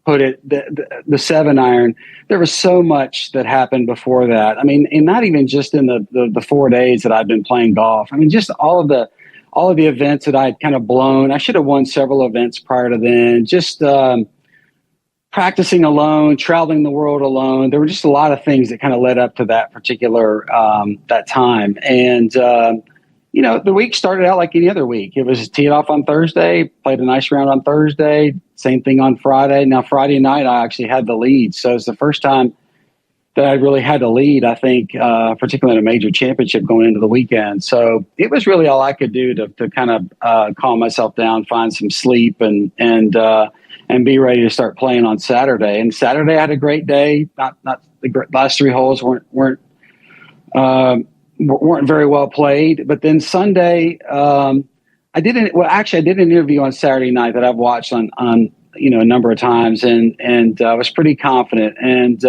put it, the 7-iron, there was so much that happened before that. I mean, and not even just in the 4 days that I've been playing golf. I mean, just all of the events that I'd kind of blown. I should have won several events prior to then. Just practicing alone, traveling the world alone. There were just a lot of things that kind of led up to that particular that time. And the week started out like any other week. It was teed off on Thursday, played a nice round on Thursday, same thing on Friday. Now, Friday night, I actually had the lead. So it's the first time that I really had to lead, I think, particularly in a major championship going into the weekend. So it was really all I could do to kind of calm myself down, find some sleep, and be ready to start playing on Saturday. And Saturday I had a great day. Not the last 3 holes weren't very well played. But then Sunday, I did an interview on Saturday night that I've watched on a number of times, and I was pretty confident. And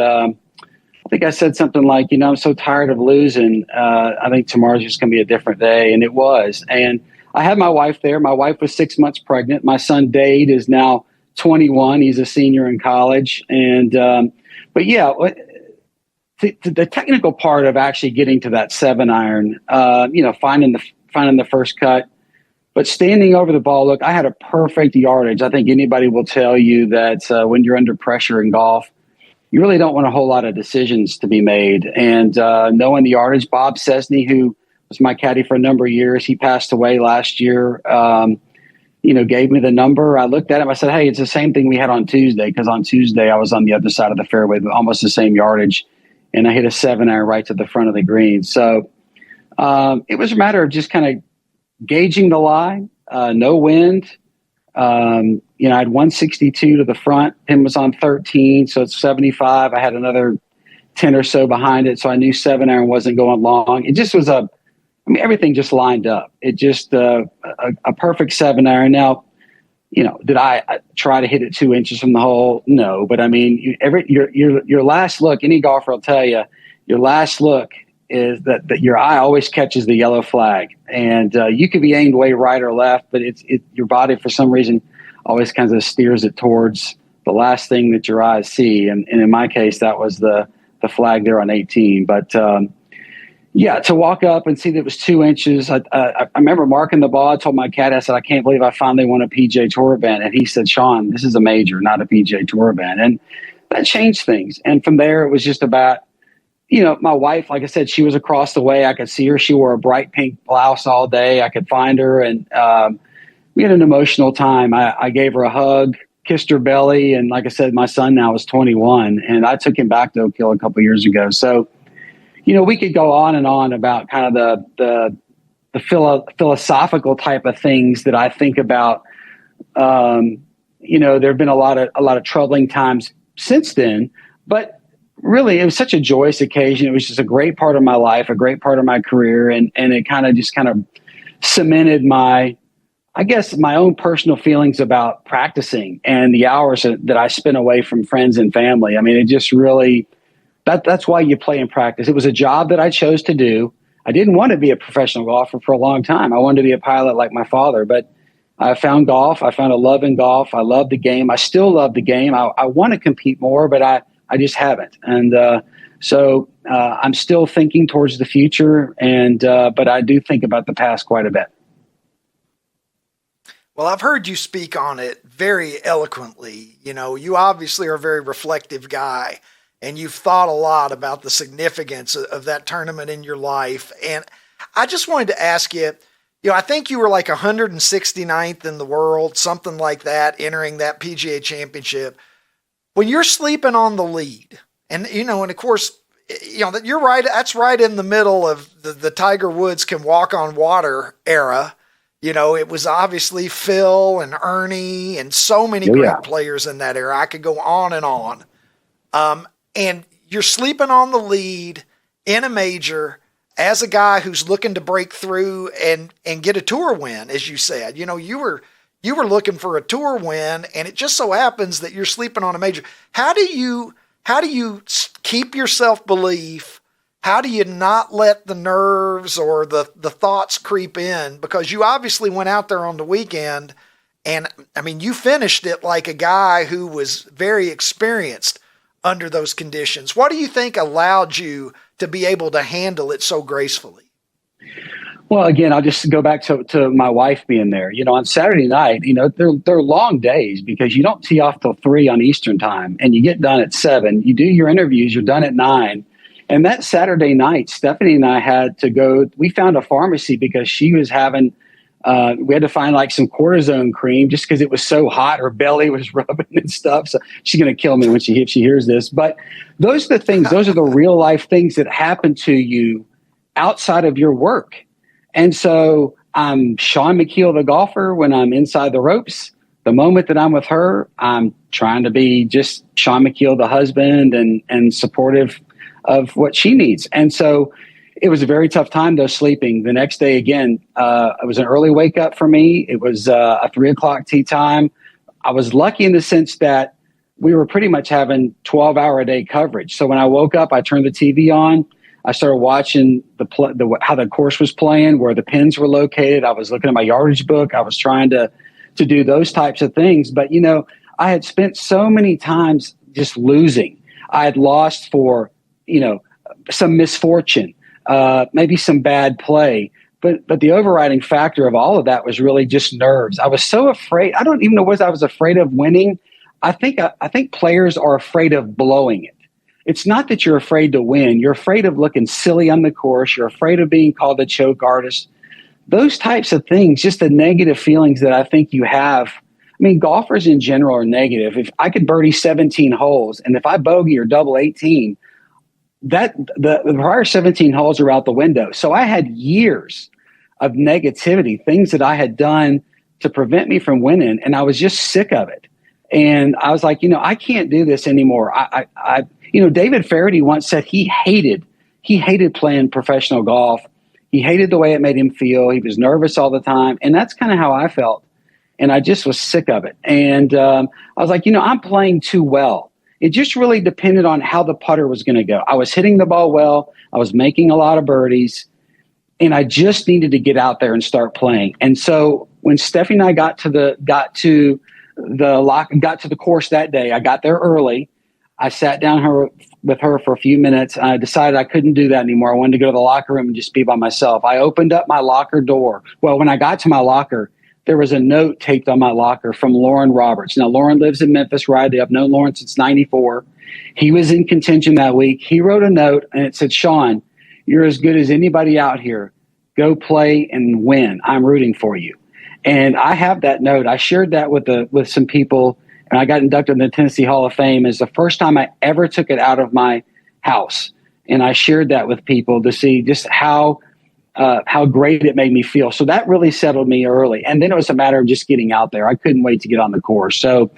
I think I said something like, I'm so tired of losing. I think tomorrow's just going to be a different day. And it was. And I had my wife there. My wife was 6 months pregnant. My son Dade is now 21. He's a senior in college. And but yeah, the technical part of actually getting to that 7-iron, finding the first cut, But standing over the ball, look, I had a perfect yardage. I think anybody will tell you that when you're under pressure in golf, you really don't want a whole lot of decisions to be made. And knowing the yardage, Bob Cessny, who was my caddy for a number of years, he passed away last year, gave me the number. I looked at him. I said, hey, it's the same thing we had on Tuesday, because on Tuesday I was on the other side of the fairway, but almost the same yardage. And I hit a 7-iron right to the front of the green. So it was a matter of just kind of gauging the lie, no wind. I had 162 to the front. Pin was on 13, so it's 75. I had another 10 or so behind it, so I knew 7-iron wasn't going long. It just was everything just lined up. It just a perfect 7-iron. Now, did I try to hit it 2 inches from the hole? No, but I mean, your last look, any golfer will tell you, your last look is that your eye always catches the yellow flag, and you could be aimed way right or left, but your body for some reason always kind of steers it towards the last thing that your eyes see. And in my case, that was the flag there on 18. But to walk up and see that it was 2 inches, I remember marking the ball. I told my caddy, I said, I can't believe I finally won a PGA Tour event. And he said, Shaun, this is a major, not a PGA Tour event. And that changed things. And from there, it was just about, my wife, like I said, she was across the way. I could see her. She wore a bright pink blouse all day. I could find her. And we had an emotional time. I gave her a hug, kissed her belly. And like I said, my son now is 21. And I took him back to Oak Hill a couple of years ago. So, we could go on and on about kind of the philosophical type of things that I think about. There have been a lot of troubling times since then, but really, it was such a joyous occasion. It was just a great part of my life, a great part of my career. And it kind of cemented my own personal feelings about practicing and the hours that I spent away from friends and family. I mean, it just really, that's why you play and practice. It was a job that I chose to do. I didn't want to be a professional golfer for a long time. I wanted to be a pilot like my father, but I found golf. I found a love in golf. I love the game. I still love the game. I want to compete more, but I just haven't. And so I'm still thinking towards the future, but I do think about the past quite a bit. Well, I've heard you speak on it very eloquently. You obviously are a very reflective guy, and you've thought a lot about the significance of that tournament in your life. And I just wanted to ask you, I think you were like 169th in the world, something like that, entering that PGA Championship. When you're sleeping on the lead, and of course, you're right, that's right in the middle of the Tiger Woods can walk on water era. It was obviously Phil and Ernie and so many great players in that era. I could go on and on. And you're sleeping on the lead in a major as a guy who's looking to break through and get a tour win, as you said. You were looking for a tour win, and it just so happens that you're sleeping on a major. How do you keep your self-belief? How do you not let the nerves or the thoughts creep in? Because you obviously went out there on the weekend, and I mean, you finished it like a guy who was very experienced under those conditions. What do you think allowed you to be able to handle it so gracefully? Well, again, I'll just go back to my wife being there. On Saturday night, they're long days because you don't tee off till 3 on Eastern time, and you get done at 7. You do your interviews, you're done at 9. And that Saturday night, Stephanie and I had to go. We found a pharmacy because she was having. We had to find like some cortisone cream just because it was so hot. Her belly was rubbing and stuff. So she's going to kill me if she hears this. But those are the things. Those are the real life things that happen to you outside of your work. And so I'm Shaun Micheel, the golfer, when I'm inside the ropes. The moment that I'm with her, I'm trying to be just Shaun Micheel, the husband, and supportive of what she needs. And so it was a very tough time, though, sleeping. The next day, again, it was an early wake up for me. It was a 3:00 tee time. I was lucky in the sense that we were pretty much having 12-hour-a-day coverage. So when I woke up, I turned the TV on. I started watching how the course was playing, where the pins were located. I was looking at my yardage book. I was trying to do those types of things. But, I had spent so many times just losing. I had lost for, some misfortune, maybe some bad play. But the overriding factor of all of that was really just nerves. I was so afraid. I don't even know what I was afraid of winning. I think players are afraid of blowing it. It's not that you're afraid to win. You're afraid of looking silly on the course. You're afraid of being called a choke artist. Those types of things, just the negative feelings that I think you have. I mean, golfers in general are negative. If I could birdie 17 holes, and if I bogey or double 18, that the prior 17 holes are out the window. So I had years of negativity, things that I had done to prevent me from winning, and I was just sick of it. And I was like, I can't do this anymore. David Faraday once said he hated playing professional golf. He hated the way it made him feel. He was nervous all the time. And that's kind of how I felt. And I just was sick of it. And I was like, I'm playing too well. It just really depended on how the putter was going to go. I was hitting the ball well. I was making a lot of birdies. And I just needed to get out there and start playing. And so when Stephanie and I got to the course that day, I got there early. I sat down with her for a few minutes. And I decided I couldn't do that anymore. I wanted to go to the locker room and just be by myself. I opened up my locker door. Well, when I got to my locker, there was a note taped on my locker from Lauren Roberts. Now, Lauren lives in Memphis, Ryder. I've known Lauren since '94. He was in contention that week. He wrote a note, and it said, "Shaun, you're as good as anybody out here. Go play and win. I'm rooting for you." And I have that note. I shared that with some people, and I got inducted in the Tennessee Hall of Fame. It's the first time I ever took it out of my house. And I shared that with people to see just how great it made me feel. So that really settled me early. And then it was a matter of just getting out there. I couldn't wait to get on the course. So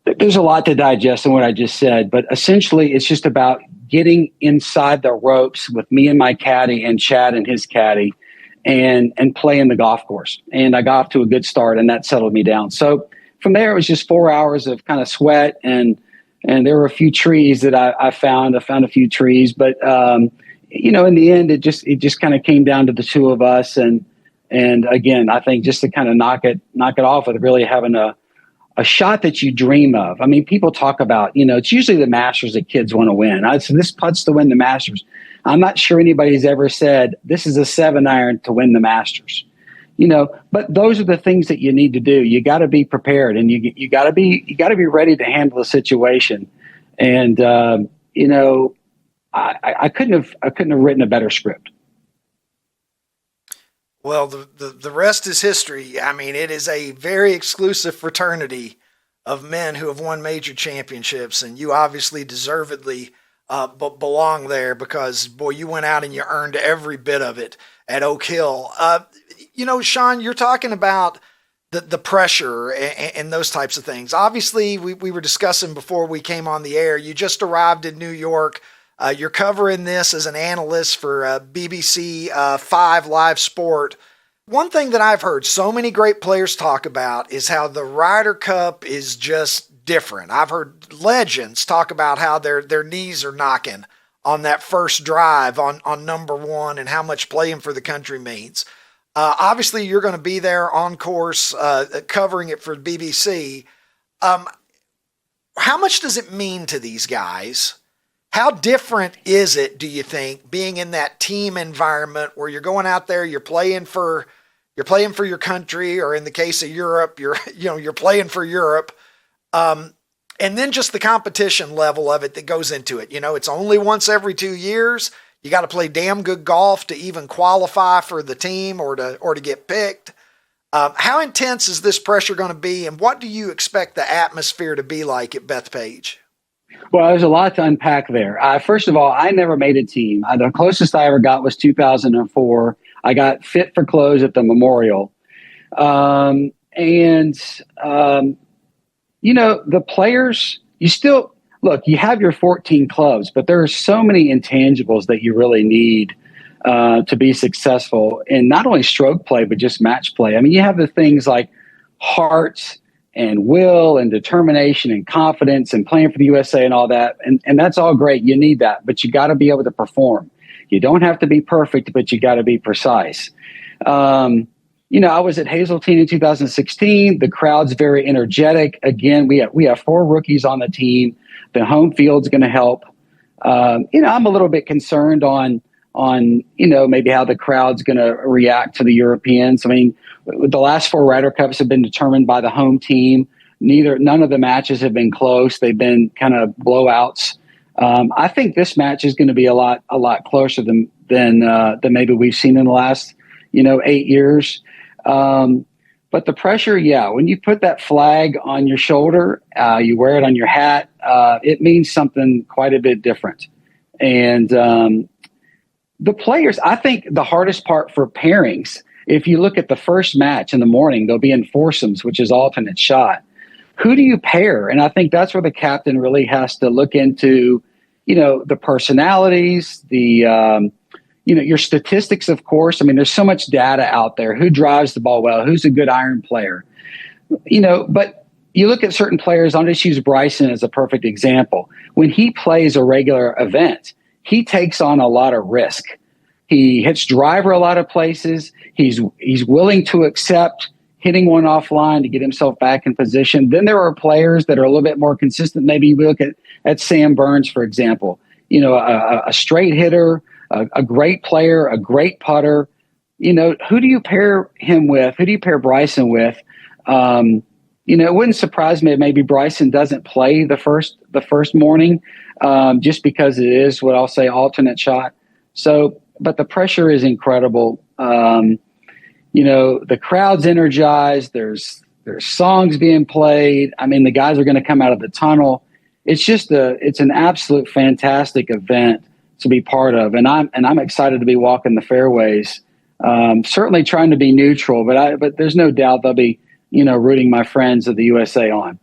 there's a lot to digest in what I just said. But essentially, it's just about getting inside the ropes with me and my caddy and Chad and his caddy and playing the golf course. And I got off to a good start, and that settled me down. So from there, it was just 4 hours of kind of sweat, and there were a few trees that I found. I found a few trees, but in the end, it just kind of came down to the two of us. And again, I think just to kind of knock it off with really having a shot that you dream of. I mean, people talk about, it's usually the Masters that kids want to win. I said, this putt's to win the Masters. I'm not sure anybody's ever said this is a 7-iron to win the Masters. But those are the things that you need to do. You got to be prepared, and you got to be ready to handle the situation. And I couldn't have written a better script. Well, the rest is history. I mean, it is a very exclusive fraternity of men who have won major championships, and you obviously deservedly belong there because, boy, you went out and you earned every bit of it at Oak Hill. Shaun, you're talking about the pressure and those types of things. Obviously, we were discussing before we came on the air. You just arrived in New York. You're covering this as an analyst for BBC 5 Live Sport. One thing that I've heard so many great players talk about is how the Ryder Cup is just different. I've heard legends talk about how their knees are knocking on that first drive on number one and how much playing for the country means. Obviously, you're going to be there on course covering it for BBC. How much does it mean to these guys? How different is it, do you think, being in that team environment where you're going out there, you're playing for your country, or in the case of Europe, you're playing for Europe, and then just the competition level of it that goes into it. It's only once every 2 years. You got to play damn good golf to even qualify for the team or to get picked. How intense is this pressure going to be, and what do you expect the atmosphere to be like at Bethpage? Well, there's a lot to unpack there. First of all, I never made a team. The closest I ever got was 2004. I got fit for close at the Memorial. The players, you have your 14 clubs, but there are so many intangibles that you really need to be successful in not only stroke play, but just match play. I mean, you have the things like heart and will and determination and confidence and playing for the USA and all that. And that's all great. You need that, but you got to be able to perform. You don't have to be perfect, but you got to be precise. I was at Hazeltine in 2016. The crowd's very energetic. Again, we have 4 rookies on the team. The home field's going to help. I'm a little bit concerned on maybe how the crowd's going to react to the Europeans. I mean, the last 4 Ryder Cups have been determined by the home team. None of the matches have been close. They've been kind of blowouts. I think this match is going to be a lot closer than maybe we've seen in the last 8 years. But the pressure, when you put that flag on your shoulder, you wear it on your hat, it means something quite a bit different. And the players, I think the hardest part for pairings, if you look at the first match in the morning, they'll be in foursomes, which is alternate shot. Who do you pair? And I think that's where the captain really has to look into, the personalities, your statistics, of course. I mean, there's so much data out there. Who drives the ball well? Who's a good iron player? But you look at certain players. I'll just use Bryson as a perfect example. When he plays a regular event, he takes on a lot of risk. He hits driver a lot of places. He's willing to accept hitting one offline to get himself back in position. Then there are players that are a little bit more consistent. Maybe we look at Sam Burns, for example, a straight hitter, a great player, a great putter. Who do you pair him with? Who do you pair Bryson with? It wouldn't surprise me if maybe Bryson doesn't play the first morning, just because it is what I'll say alternate shot. So, but the pressure is incredible. The crowd's energized. There's songs being played. I mean, the guys are going to come out of the tunnel. It's just it's an absolute fantastic event to be part of, and I'm excited to be walking the fairways. Certainly trying to be neutral, but there's no doubt they'll be rooting my friends of the USA on.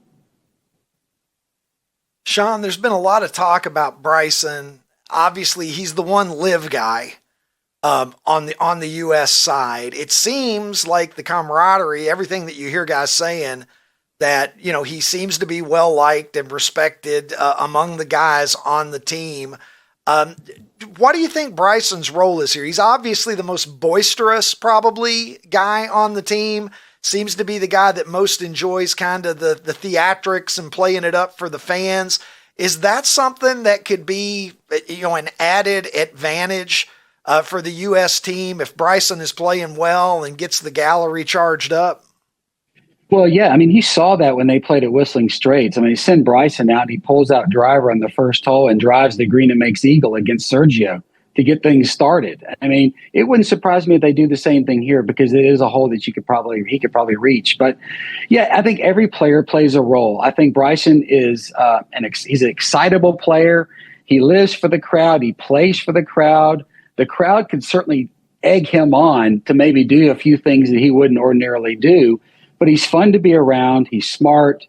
Shaun, there's been a lot of talk about Bryson. Obviously, he's the one live guy on the U.S. side. It seems like the camaraderie, everything that you hear guys saying, that he seems to be well liked and respected among the guys on the team. What do you think Bryson's role is here? He's obviously the most boisterous, probably, guy on the team. Seems to be the guy that most enjoys kind of the theatrics and playing it up for the fans. Is that something that could be, an added advantage for the U.S. team if Bryson is playing well and gets the gallery charged up? Well, yeah. I mean, you saw that when they played at Whistling Straits. I mean, he sent Bryson out, he pulls out driver on the first hole and drives the green and makes eagle against Sergio to get things started. I mean, it wouldn't surprise me if they do the same thing here, because it is a hole that he could probably reach. But yeah, I think every player plays a role. I think Bryson is he's an excitable player. He lives for the crowd. He plays for the crowd. The crowd could certainly egg him on to maybe do a few things that he wouldn't ordinarily do. But he's fun to be around. He's smart.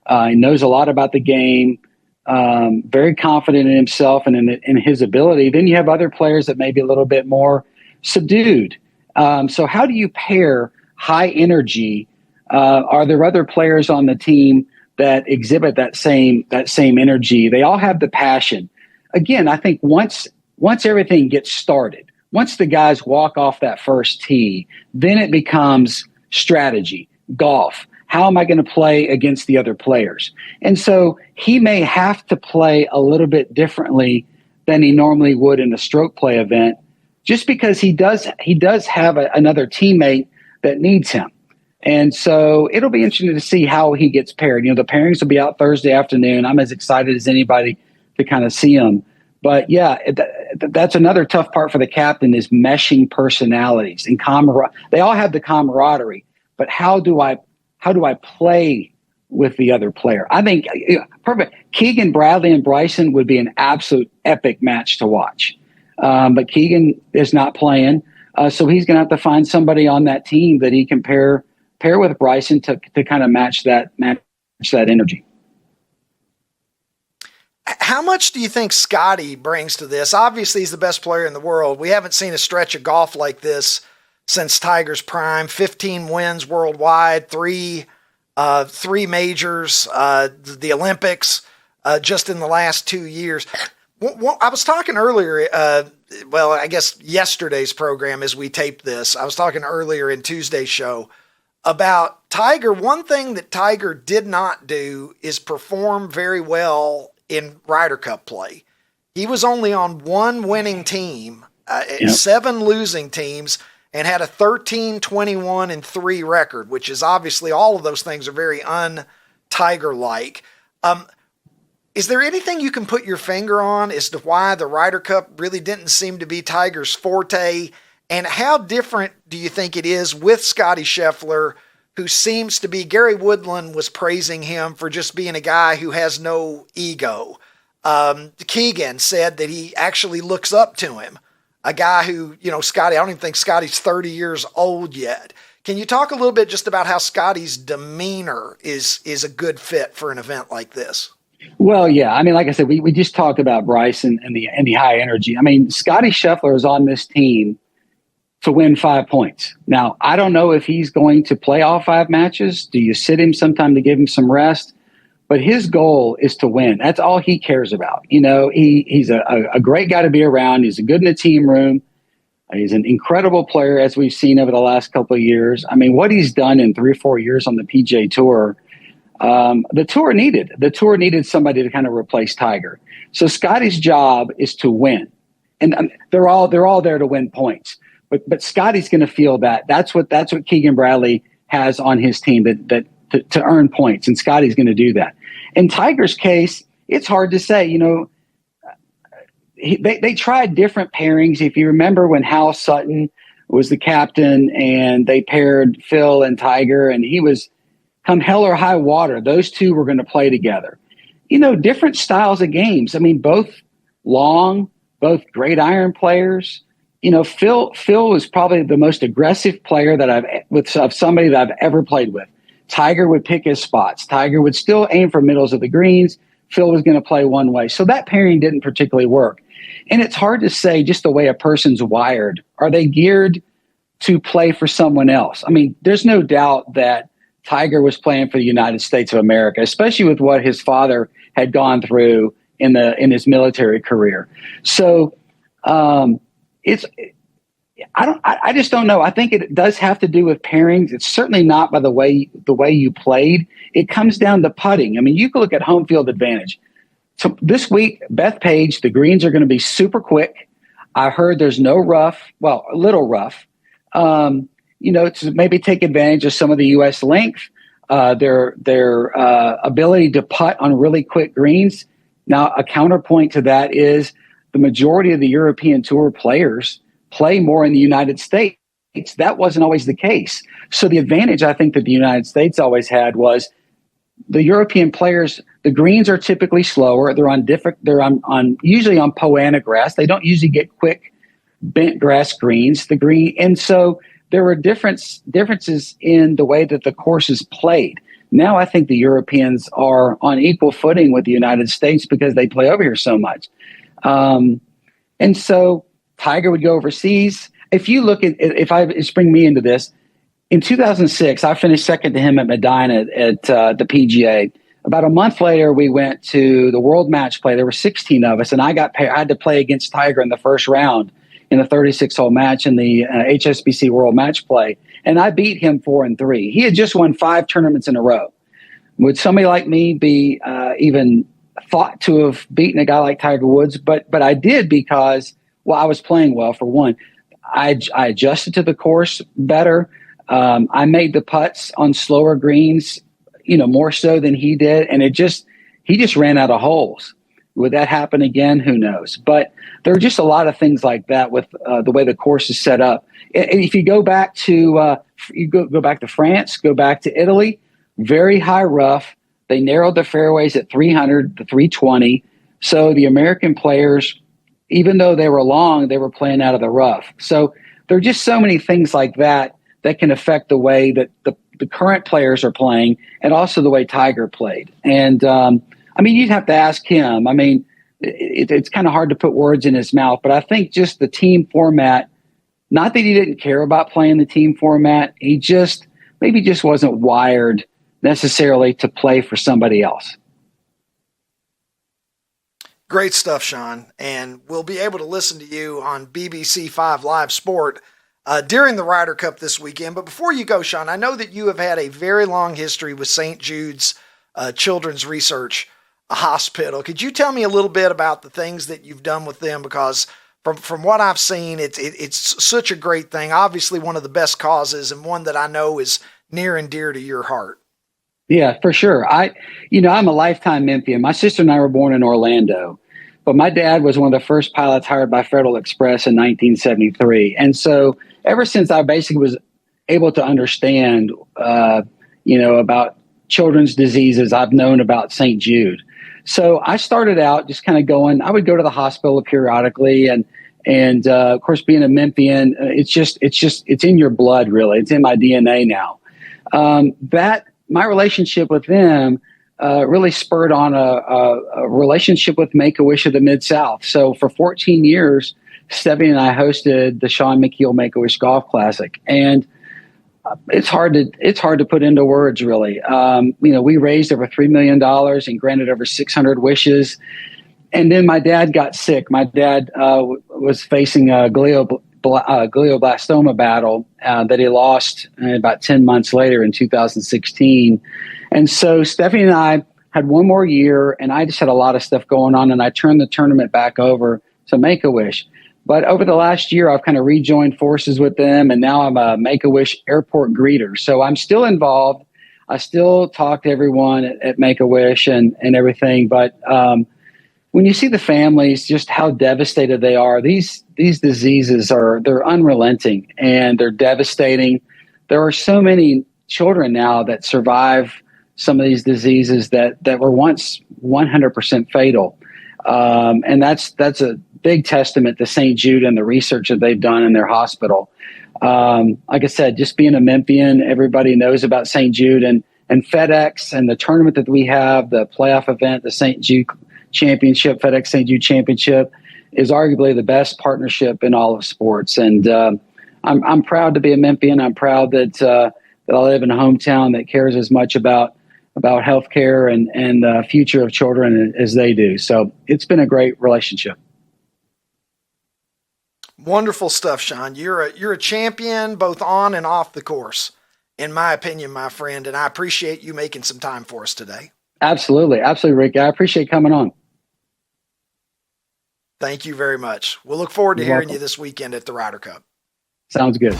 He knows a lot about the game. Very confident in himself and in his ability. Then you have other players that may be a little bit more subdued. So how do you pair high energy? Are there other players on the team that exhibit that same energy? They all have the passion. Again, I think once everything gets started, once the guys walk off that first tee, then it becomes strategy, golf. How am I going to play against the other players? And so he may have to play a little bit differently than he normally would in a stroke play event, just because he does have another teammate that needs him. And so it'll be interesting to see how he gets paired. The pairings will be out Thursday afternoon. I'm as excited as anybody to kind of see them. But yeah, that's another tough part for the captain, is meshing personalities and they all have the camaraderie, but how do I play with the other player? I think perfect. Keegan, Bradley, and Bryson would be an absolute epic match to watch. But Keegan is not playing, so he's going to have to find somebody on that team that he can pair with Bryson to kind of match that energy. How much do you think Scotty brings to this? Obviously, he's the best player in the world. We haven't seen a stretch of golf like this since Tiger's prime. 15 wins worldwide, three majors, the Olympics, just in the last 2 years. I was talking earlier, I guess yesterday's program as we taped this, I was talking earlier in Tuesday's show about Tiger. One thing that Tiger did not do is perform very well in Ryder Cup play. He was only on one winning team 7 losing teams, and had a 13-21-3 record, which is obviously all of those things are very un-Tiger-like. Is there anything you can put your finger on as to why the Ryder Cup really didn't seem to be Tiger's forte? And how different do you think it is with Scotty Scheffler, who seems to be, Gary Woodland was praising him for just being a guy who has no ego. Keegan said that he actually looks up to him, a guy who, Scotty, I don't even think Scotty's 30 years old yet. Can you talk a little bit just about how Scotty's demeanor is a good fit for an event like this? Well, yeah. I mean, like I said, we just talked about Bryce and the high energy. I mean, Scotty Scheffler is on this team to win 5 points. Now, I don't know if he's going to play all 5 matches. Do you sit him sometime to give him some rest? But his goal is to win. That's all he cares about. He's a great guy to be around. He's good in the team room. He's an incredible player, as we've seen over the last couple of years. I mean, what he's done in 3 or 4 years on the PGA Tour, the tour needed somebody to kind of replace Tiger. So Scotty's job is to win, and they're all there to win points. But Scotty's going to feel that. That's what Keegan Bradley has on his team that to earn points, and Scotty's going to do that. In Tiger's case, it's hard to say. They tried different pairings. If you remember when Hal Sutton was the captain and they paired Phil and Tiger, and he was come hell or high water, those two were going to play together. Different styles of games. I mean, both long, both great iron players. Phil was probably the most aggressive player of somebody that I've ever played with. Tiger would pick his spots. Tiger would still aim for middles of the greens. Phil was going to play one way. So that pairing didn't particularly work. And it's hard to say just the way a person's wired. Are they geared to play for someone else? I mean, there's no doubt that Tiger was playing for the United States of America, especially with what his father had gone through in his military career. So I just don't know. I think it does have to do with pairings. It's certainly not by the way you played. It comes down to putting. I mean, you can look at home field advantage. So this week, Bethpage, the greens are going to be super quick. I heard there's no rough, well, a little rough. To maybe take advantage of some of the U.S. length, their ability to putt on really quick greens. Now, a counterpoint to that is the majority of the European Tour players play more in the United States. That wasn't always the case. So the advantage I think that the United States always had was the European players, the greens are typically slower. They're usually on Poa annua grass. They don't usually get quick bent grass greens. And so there were differences in the way that the course is played. Now I think the Europeans are on equal footing with the United States because they play over here so much. And so Tiger would go overseas. If you look at, if I bring me into this, in 2006, I finished second to him at Medina at the PGA. About a month later, we went to the World Match Play. There were 16 of us, and I had to play against Tiger in the first round in a 36-hole match in the HSBC World Match Play, and I beat him 4-3. He had just won 5 tournaments in a row. Would somebody like me be even thought to have beaten a guy like Tiger Woods? But I did because, well, I was playing well, for one. I adjusted to the course better. I made the putts on slower greens, more so than he did. And he just ran out of holes. Would that happen again? Who knows? But there are just a lot of things like that with the way the course is set up. And if you go back to go back to France, go back to Italy, very high rough. They narrowed the fairways at 300 to 320. So the American players, even though they were long, they were playing out of the rough. So there are just so many things like that can affect the way that the current players are playing and also the way Tiger played. And, you'd have to ask him. I mean, it's kind of hard to put words in his mouth, but I think just the team format, not that he didn't care about playing the team format, he maybe just wasn't wired necessarily to play for somebody else. Great stuff, Shaun. And we'll be able to listen to you on BBC 5 Live Sport during the Ryder Cup this weekend. But before you go, Shaun, I know that you have had a very long history with St. Jude's Children's Research Hospital. Could you tell me a little bit about the things that you've done with them? Because from what I've seen, it's such a great thing. Obviously, one of the best causes, and one that I know is near and dear to your heart. Yeah, for sure. I'm a lifetime Memphian. My sister and I were born in Orlando, but my dad was one of the first pilots hired by Federal Express in 1973. And so ever since I basically was able to understand, about children's diseases, I've known about St. Jude. So I started out just kind of going, I would go to the hospital periodically, and of course, being a Memphian, it's in your blood, really. It's in my DNA now. My relationship with them really spurred on a relationship with Make-A-Wish of the Mid-South. So for 14 years, Stephanie and I hosted the Shaun Micheel Make-A-Wish Golf Classic. And it's hard to put into words, really. We raised over $3 million and granted over 600 wishes. And then my dad got sick. My dad was facing a glioblastoma battle that he lost about 10 months later in 2016. And so Stephanie and I had one more year, and I just had a lot of stuff going on, and I turned the tournament back over to Make-A-Wish. But over the last year, I've kind of rejoined forces with them, and now I'm a Make-A-Wish airport greeter. So I'm still involved. I still talk to everyone at Make-A-Wish and everything. But when you see the families, just how devastated they are, these diseases they're unrelenting and they're devastating. There are so many children now that survive some of these diseases that were once 100% fatal. And that's a big testament to St. Jude and the research that they've done in their hospital. Like I said, just being a Memphian, everybody knows about St. Jude and FedEx and the tournament that we have, the playoff event, the St. Jude Championship, FedEx St. Jude Championship, is arguably the best partnership in all of sports. And I'm proud to be a Memphian. I'm proud that I live in a hometown that cares as much about healthcare and the future of children as they do. So it's been a great relationship. Wonderful stuff, Shaun. You're a champion both on and off the course, in my opinion, my friend, and I appreciate you making some time for us today. Absolutely, Rick. I appreciate coming on. Thank you very much. We'll look forward to hearing welcome. you this weekend at the Ryder Cup. Sounds good.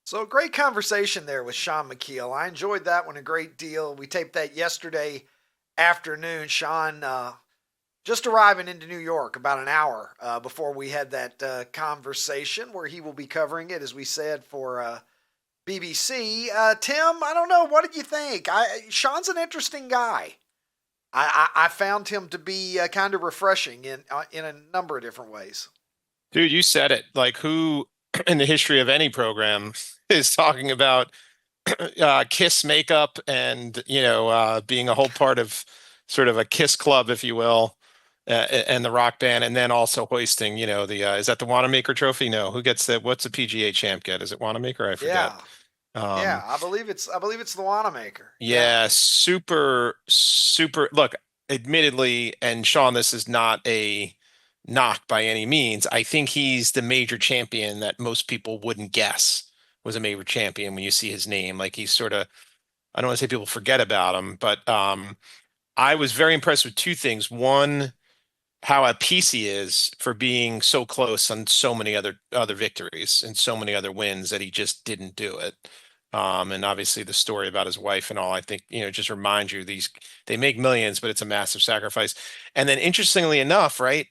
So great conversation there with Shaun Micheel. I enjoyed that one a great deal. We taped that yesterday afternoon. Shaun just arriving into New York about an hour before we had that conversation where he will be covering it, as we said, for BBC. Tim, I don't know. What did you think? Shaun's an interesting guy. I found him to be kind of refreshing in a number of different ways. Dude, you said it. Like, who in the history of any program is talking about Kiss makeup and, being a whole part of sort of a Kiss club, if you will, and the rock band, and then also hoisting, is that the Wanamaker trophy? No, who gets that? What's the PGA champ get? Is it Wanamaker? I forget. Yeah. I believe it's the Wanamaker. Yeah. Super. Look, admittedly, and Shaun, this is not a knock by any means. I think he's the major champion that most people wouldn't guess was a major champion when you see his name. Like, he's sort of, I don't want to say people forget about him, but I was very impressed with two things. One, how at peace he is for being so close on so many other victories and so many other wins that he just didn't do it. And obviously the story about his wife and all, I think, just reminds you they make millions, but it's a massive sacrifice. And then interestingly enough, right,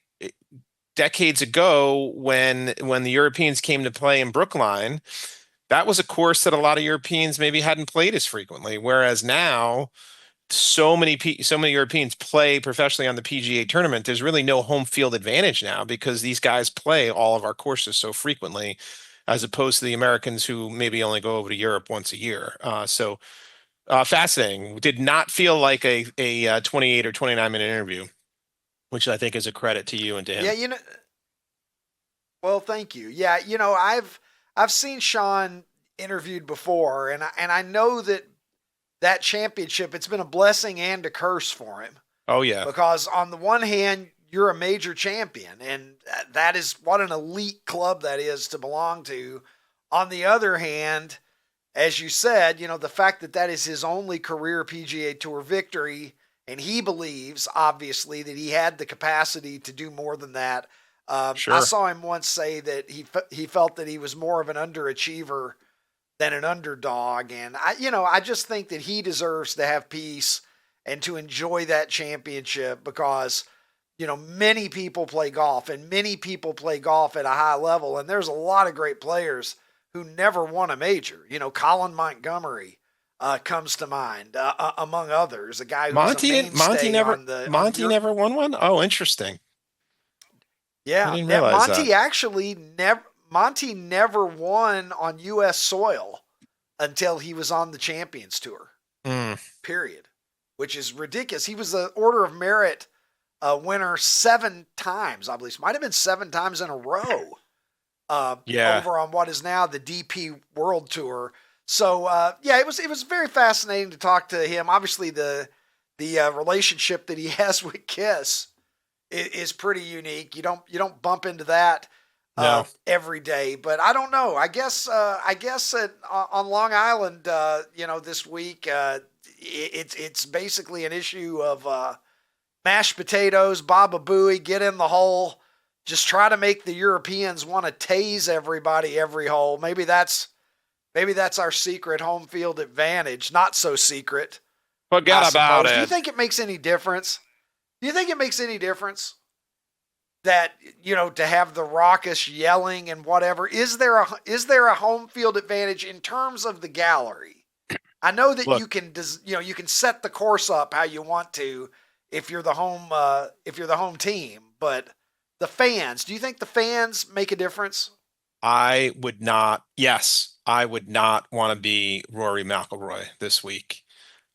decades ago when the Europeans came to play in Brookline, that was a course that a lot of Europeans maybe hadn't played as frequently. Whereas now, so many Europeans play professionally on the PGA tournament. There's really no home field advantage now because these guys play all of our courses so frequently, as opposed to the Americans who maybe only go over to Europe once a year. So fascinating. Did not feel like a 28 or 29-minute interview, which I think is a credit to you and to him. Yeah, well, thank you. Yeah, I've seen Shaun interviewed before, and I know that championship, it's been a blessing and a curse for him. Oh, yeah. Because on the one hand, you're a major champion, and that is what an elite club that is to belong to. On the other hand, as you said, the fact that is his only career PGA Tour victory, And he believes, obviously, that he had the capacity to do more than that. Sure. I saw him once say that he felt that he was more of an underachiever than an underdog. And I just think that he deserves to have peace and to enjoy that championship because, many people play golf and many people play golf at a high level. And there's a lot of great players who never won a major. Colin Montgomery comes to mind, among others, a guy who's Monty never won one. Oh, interesting. Yeah. I didn't realize Monty that. actually Monty never won on U.S. soil until he was on the Champions Tour, period, which is ridiculous. He was the Order of Merit winner 7 times, I believe. Might have been 7 times in a row over on what is now the DP World Tour. So, it was very fascinating to talk to him. Obviously, the relationship that he has with Kiss is pretty unique. You don't bump into that every day, but I don't know. I guess on Long Island, this week, it's basically an issue of mashed potatoes, Baba Booey, get in the hole, just try to make the Europeans want to tase everybody every hole. Maybe that's our secret home field advantage. Not so secret. Forget about it. Do you think it makes any difference? Do you think it makes any difference that, to have the raucous yelling and whatever? Is there a home field advantage in terms of the gallery? I know that you can set the course up how you want to if you're the home team, but the fans, do you think the fans make a difference? I would not want to be Rory McIlroy this week.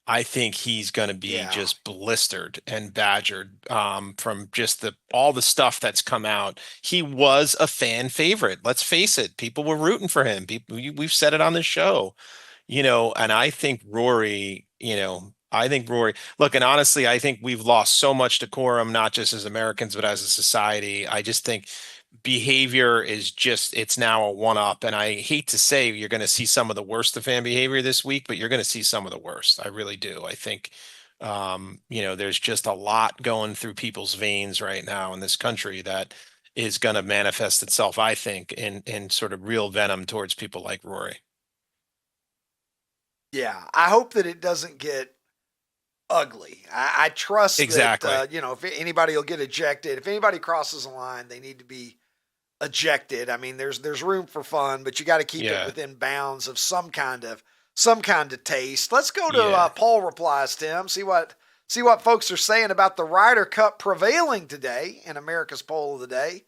I think he's going to be just blistered and badgered from just all the stuff that's come out. He was a fan favorite. Let's face it. People were rooting for him. We've said it on the show, and I think Rory, look, and honestly, I think we've lost so much decorum, not just as Americans, but as a society. I just think behavior is it's now a one-up, and I hate to say you're going to see some of the worst of fan behavior this week, but you're going to see some of the worst. I really do. I think there's just a lot going through people's veins right now in this country that is going to manifest itself, I think, in sort of real venom towards people like Rory. Yeah, I hope that it doesn't get ugly. I trust exactly that if anybody will get ejected, if anybody crosses a line, they need to be ejected. I mean, there's room for fun, but you got to keep it within bounds of some kind of taste. Let's go to poll replies, Tim. See what folks are saying about the Ryder Cup prevailing today in America's poll of the day.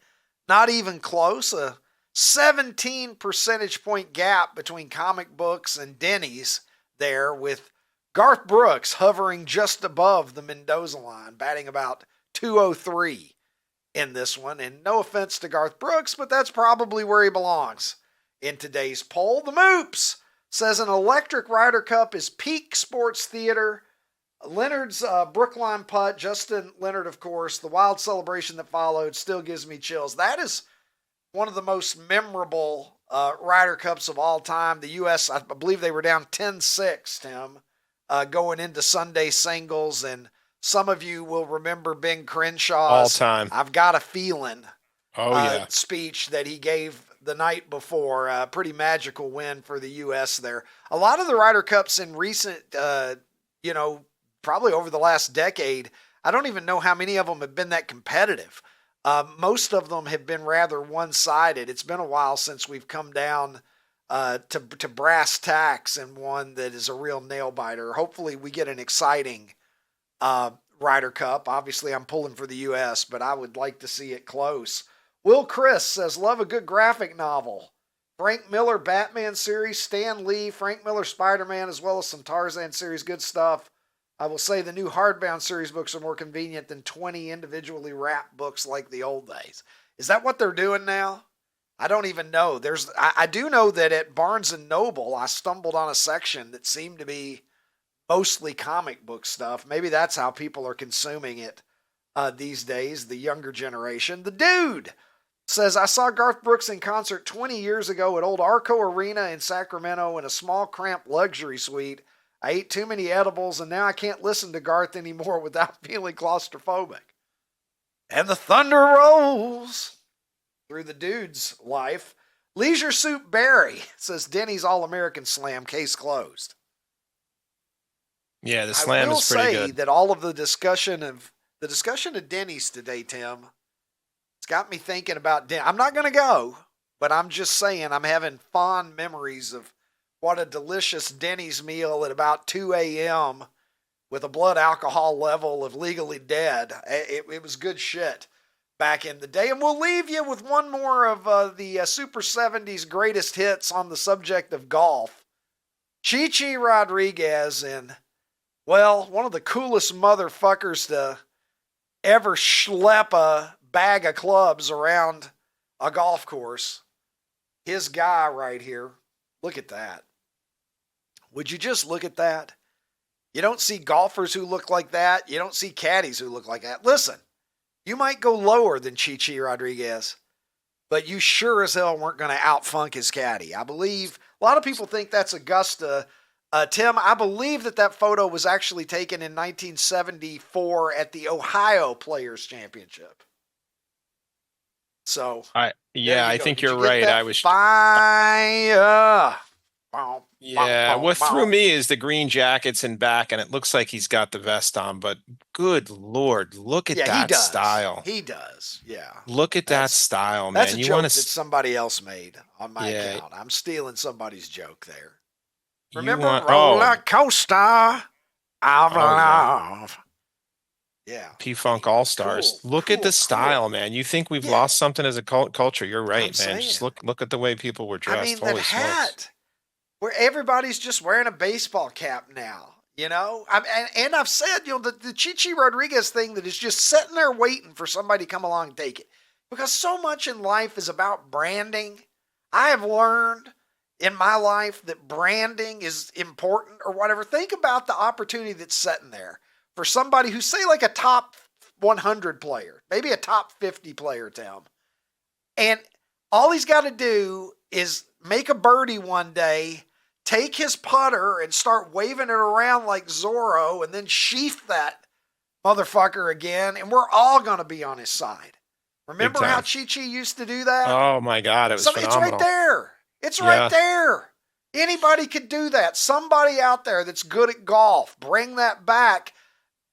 Not even close. A 17 percentage point gap between comic books and Denny's there, with Garth Brooks hovering just above the Mendoza line, batting about 203 in this one. And no offense to Garth Brooks, but that's probably where he belongs in today's poll. The Moops says an electric Ryder Cup is peak sports theater. Leonard's Brookline putt, Justin Leonard, of course, the wild celebration that followed still gives me chills. That is one of the most memorable Ryder Cups of all time. The U.S., I believe they were down 10-6, Tim. Going into Sunday singles, and some of you will remember Ben Crenshaw's all-time "I've Got a Feeling" speech that he gave the night before. A pretty magical win for the U.S. there. A lot of the Ryder Cups in recent, probably over the last decade, I don't even know how many of them have been that competitive. Most of them have been rather one-sided. It's been a while since we've come down to brass tacks and one that is a real nail biter. Hopefully we get an exciting Ryder Cup. Obviously I'm pulling for the U.S., but I would like to see it close. Will Chris says, love a good graphic novel. Frank Miller Batman series, Stan Lee, Frank Miller Spider-Man, as well as some Tarzan series. Good stuff. I will say the new hardbound series books are more convenient than 20 individually wrapped books like the old days. Is that what they're doing now? I don't even know. I do know that at Barnes & Noble, I stumbled on a section that seemed to be mostly comic book stuff. Maybe that's how people are consuming it these days, the younger generation. The Dude says, I saw Garth Brooks in concert 20 years ago at Old Arco Arena in Sacramento in a small, cramped luxury suite. I ate too many edibles, and now I can't listen to Garth anymore without feeling claustrophobic. And the thunder rolls through the dude's life. Leisure Suit Barry says Denny's All-American Slam, case closed. Yeah, the slam is pretty good. I will say good. that all of the discussion of Denny's today, Tim, it's got me thinking about Denny. I'm not going to go, but I'm just saying I'm having fond memories of what a delicious Denny's meal at about 2 a.m. with a blood alcohol level of legally dead. It was good shit back in the day. And we'll leave you with one more of the Super 70s greatest hits on the subject of golf. Chichi Rodriguez and, well, one of the coolest motherfuckers to ever schlep a bag of clubs around a golf course. His guy right here. Look at that. Would you just look at that? You don't see golfers who look like that. You don't see caddies who look like that. Listen, you might go lower than Chichi Rodriguez, but you sure as hell weren't going to outfunk his caddy. I believe a lot of people think that's Augusta. Tim, I believe that photo was actually taken in 1974 at the Ohio Players Championship. So, I think you're get right. that I was fire. Yeah, what threw me is the green jackets and back, and it looks like he's got the vest on, but good Lord, look at that he does. style. He does, yeah. Look at that style, man. That's a You joke want that to somebody else made on my account. I'm stealing somebody's joke there. Remember want, roller coaster of love. Yeah. P-Funk All-Stars. Look at the style, man. You think we've lost something as a culture. You're right, man. Just look at the way people were dressed. I mean, Holy that smokes. hat where everybody's just wearing a baseball cap now, you know? And I've said, you know, the Chichi Rodriguez thing that is just sitting there waiting for somebody to come along and take it. Because so much in life is about branding. I have learned in my life that branding is important or whatever. Think about the opportunity that's sitting there for somebody who's, say, like a top 100 player, maybe a top 50 player, Tim. And all he's got to do is make a birdie one day, take his putter and start waving it around like Zorro, and then sheath that motherfucker again, and we're all going to be on his side. Remember how Chi-Chi used to do that? Oh, my God. It was phenomenal. It's right there. It's right there. Anybody could do that. Somebody out there that's good at golf, bring that back.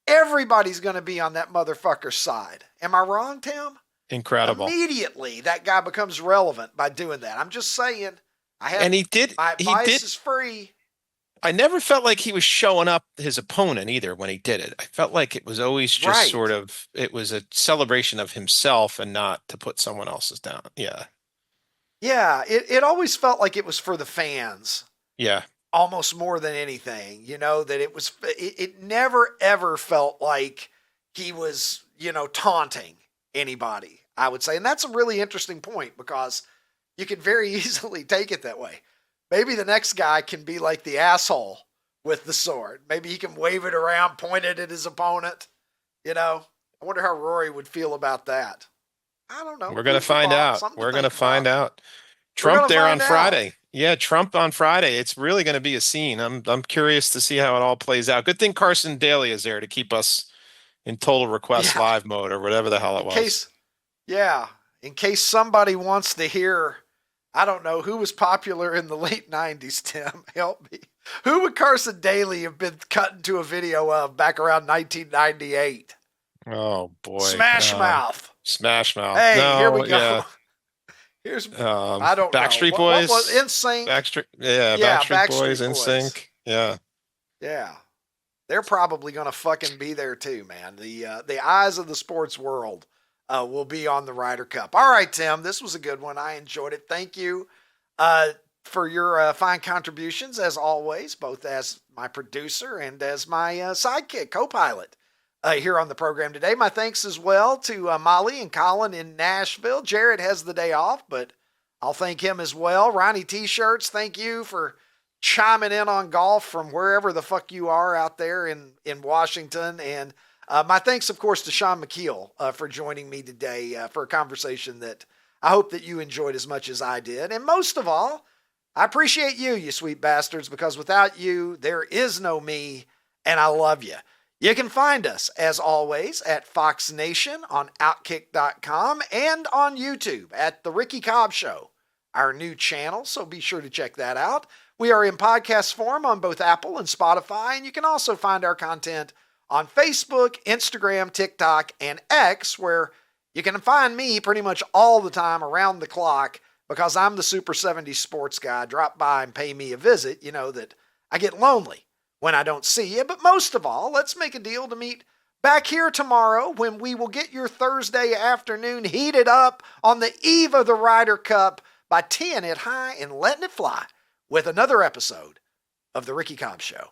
Everybody's going to be on that motherfucker's side. Am I wrong, Tim? Incredible. Immediately, that guy becomes relevant by doing that. I'm just saying. My advice is free. I never felt like he was showing up his opponent either when he did it. I felt like it was always just sort of, it was a celebration of himself and not to put someone else's down. Yeah. Yeah, it always felt like it was for the fans. Yeah. Almost more than anything, you know, that it never ever felt like he was, you know, taunting anybody, I would say. And that's a really interesting point because you could very easily take it that way. Maybe the next guy can be like the asshole with the sword. Maybe he can wave it around, point it at his opponent. You know, I wonder how Rory would feel about that. I don't know. We're going to find out. We're going to find out. Trump there on Friday. Yeah, Trump on Friday. It's really going to be a scene. I'm curious to see how it all plays out. Good thing Carson Daly is there to keep us in total request live mode or whatever the hell it was. In case somebody wants to hear, I don't know, who was popular in the late 90s, Tim, help me. Who would Carson Daly have been cut into a video of back around 1998? Oh, boy. Smash Mouth. Smash Mouth. Hey, here we go. Yeah. Here's I don't Backstreet know. Boys. What NSYNC. Backstreet Boys, NSYNC. Yeah. Yeah. They're probably going to fucking be there too, man. The eyes of the sports world will be on the Ryder Cup. All right, Tim, this was a good one. I enjoyed it. Thank you for your fine contributions, as always, both as my producer and as my sidekick, co-pilot here on the program today. My thanks as well to Molly and Colin in Nashville. Jared has the day off, but I'll thank him as well. Ronnie T-Shirts, thank you for chiming in on golf from wherever the fuck you are out there in Washington. And my thanks, of course, to Shaun Micheel for joining me today for a conversation that I hope that you enjoyed as much as I did. And most of all, I appreciate you, you sweet bastards, because without you, there is no me, and I love you. You can find us, as always, at Fox Nation, on Outkick.com, and on YouTube at The Ricky Cobb Show, our new channel, so be sure to check that out. We are in podcast form on both Apple and Spotify, and you can also find our content on Facebook, Instagram, TikTok, and X, where you can find me pretty much all the time around the clock because I'm the Super 70s sports guy. Drop by and pay me a visit. You know that I get lonely when I don't see you. But most of all, let's make a deal to meet back here tomorrow when we will get your Thursday afternoon heated up on the eve of the Ryder Cup by teeing it high and letting it fly with another episode of The Ricky Cobb Show.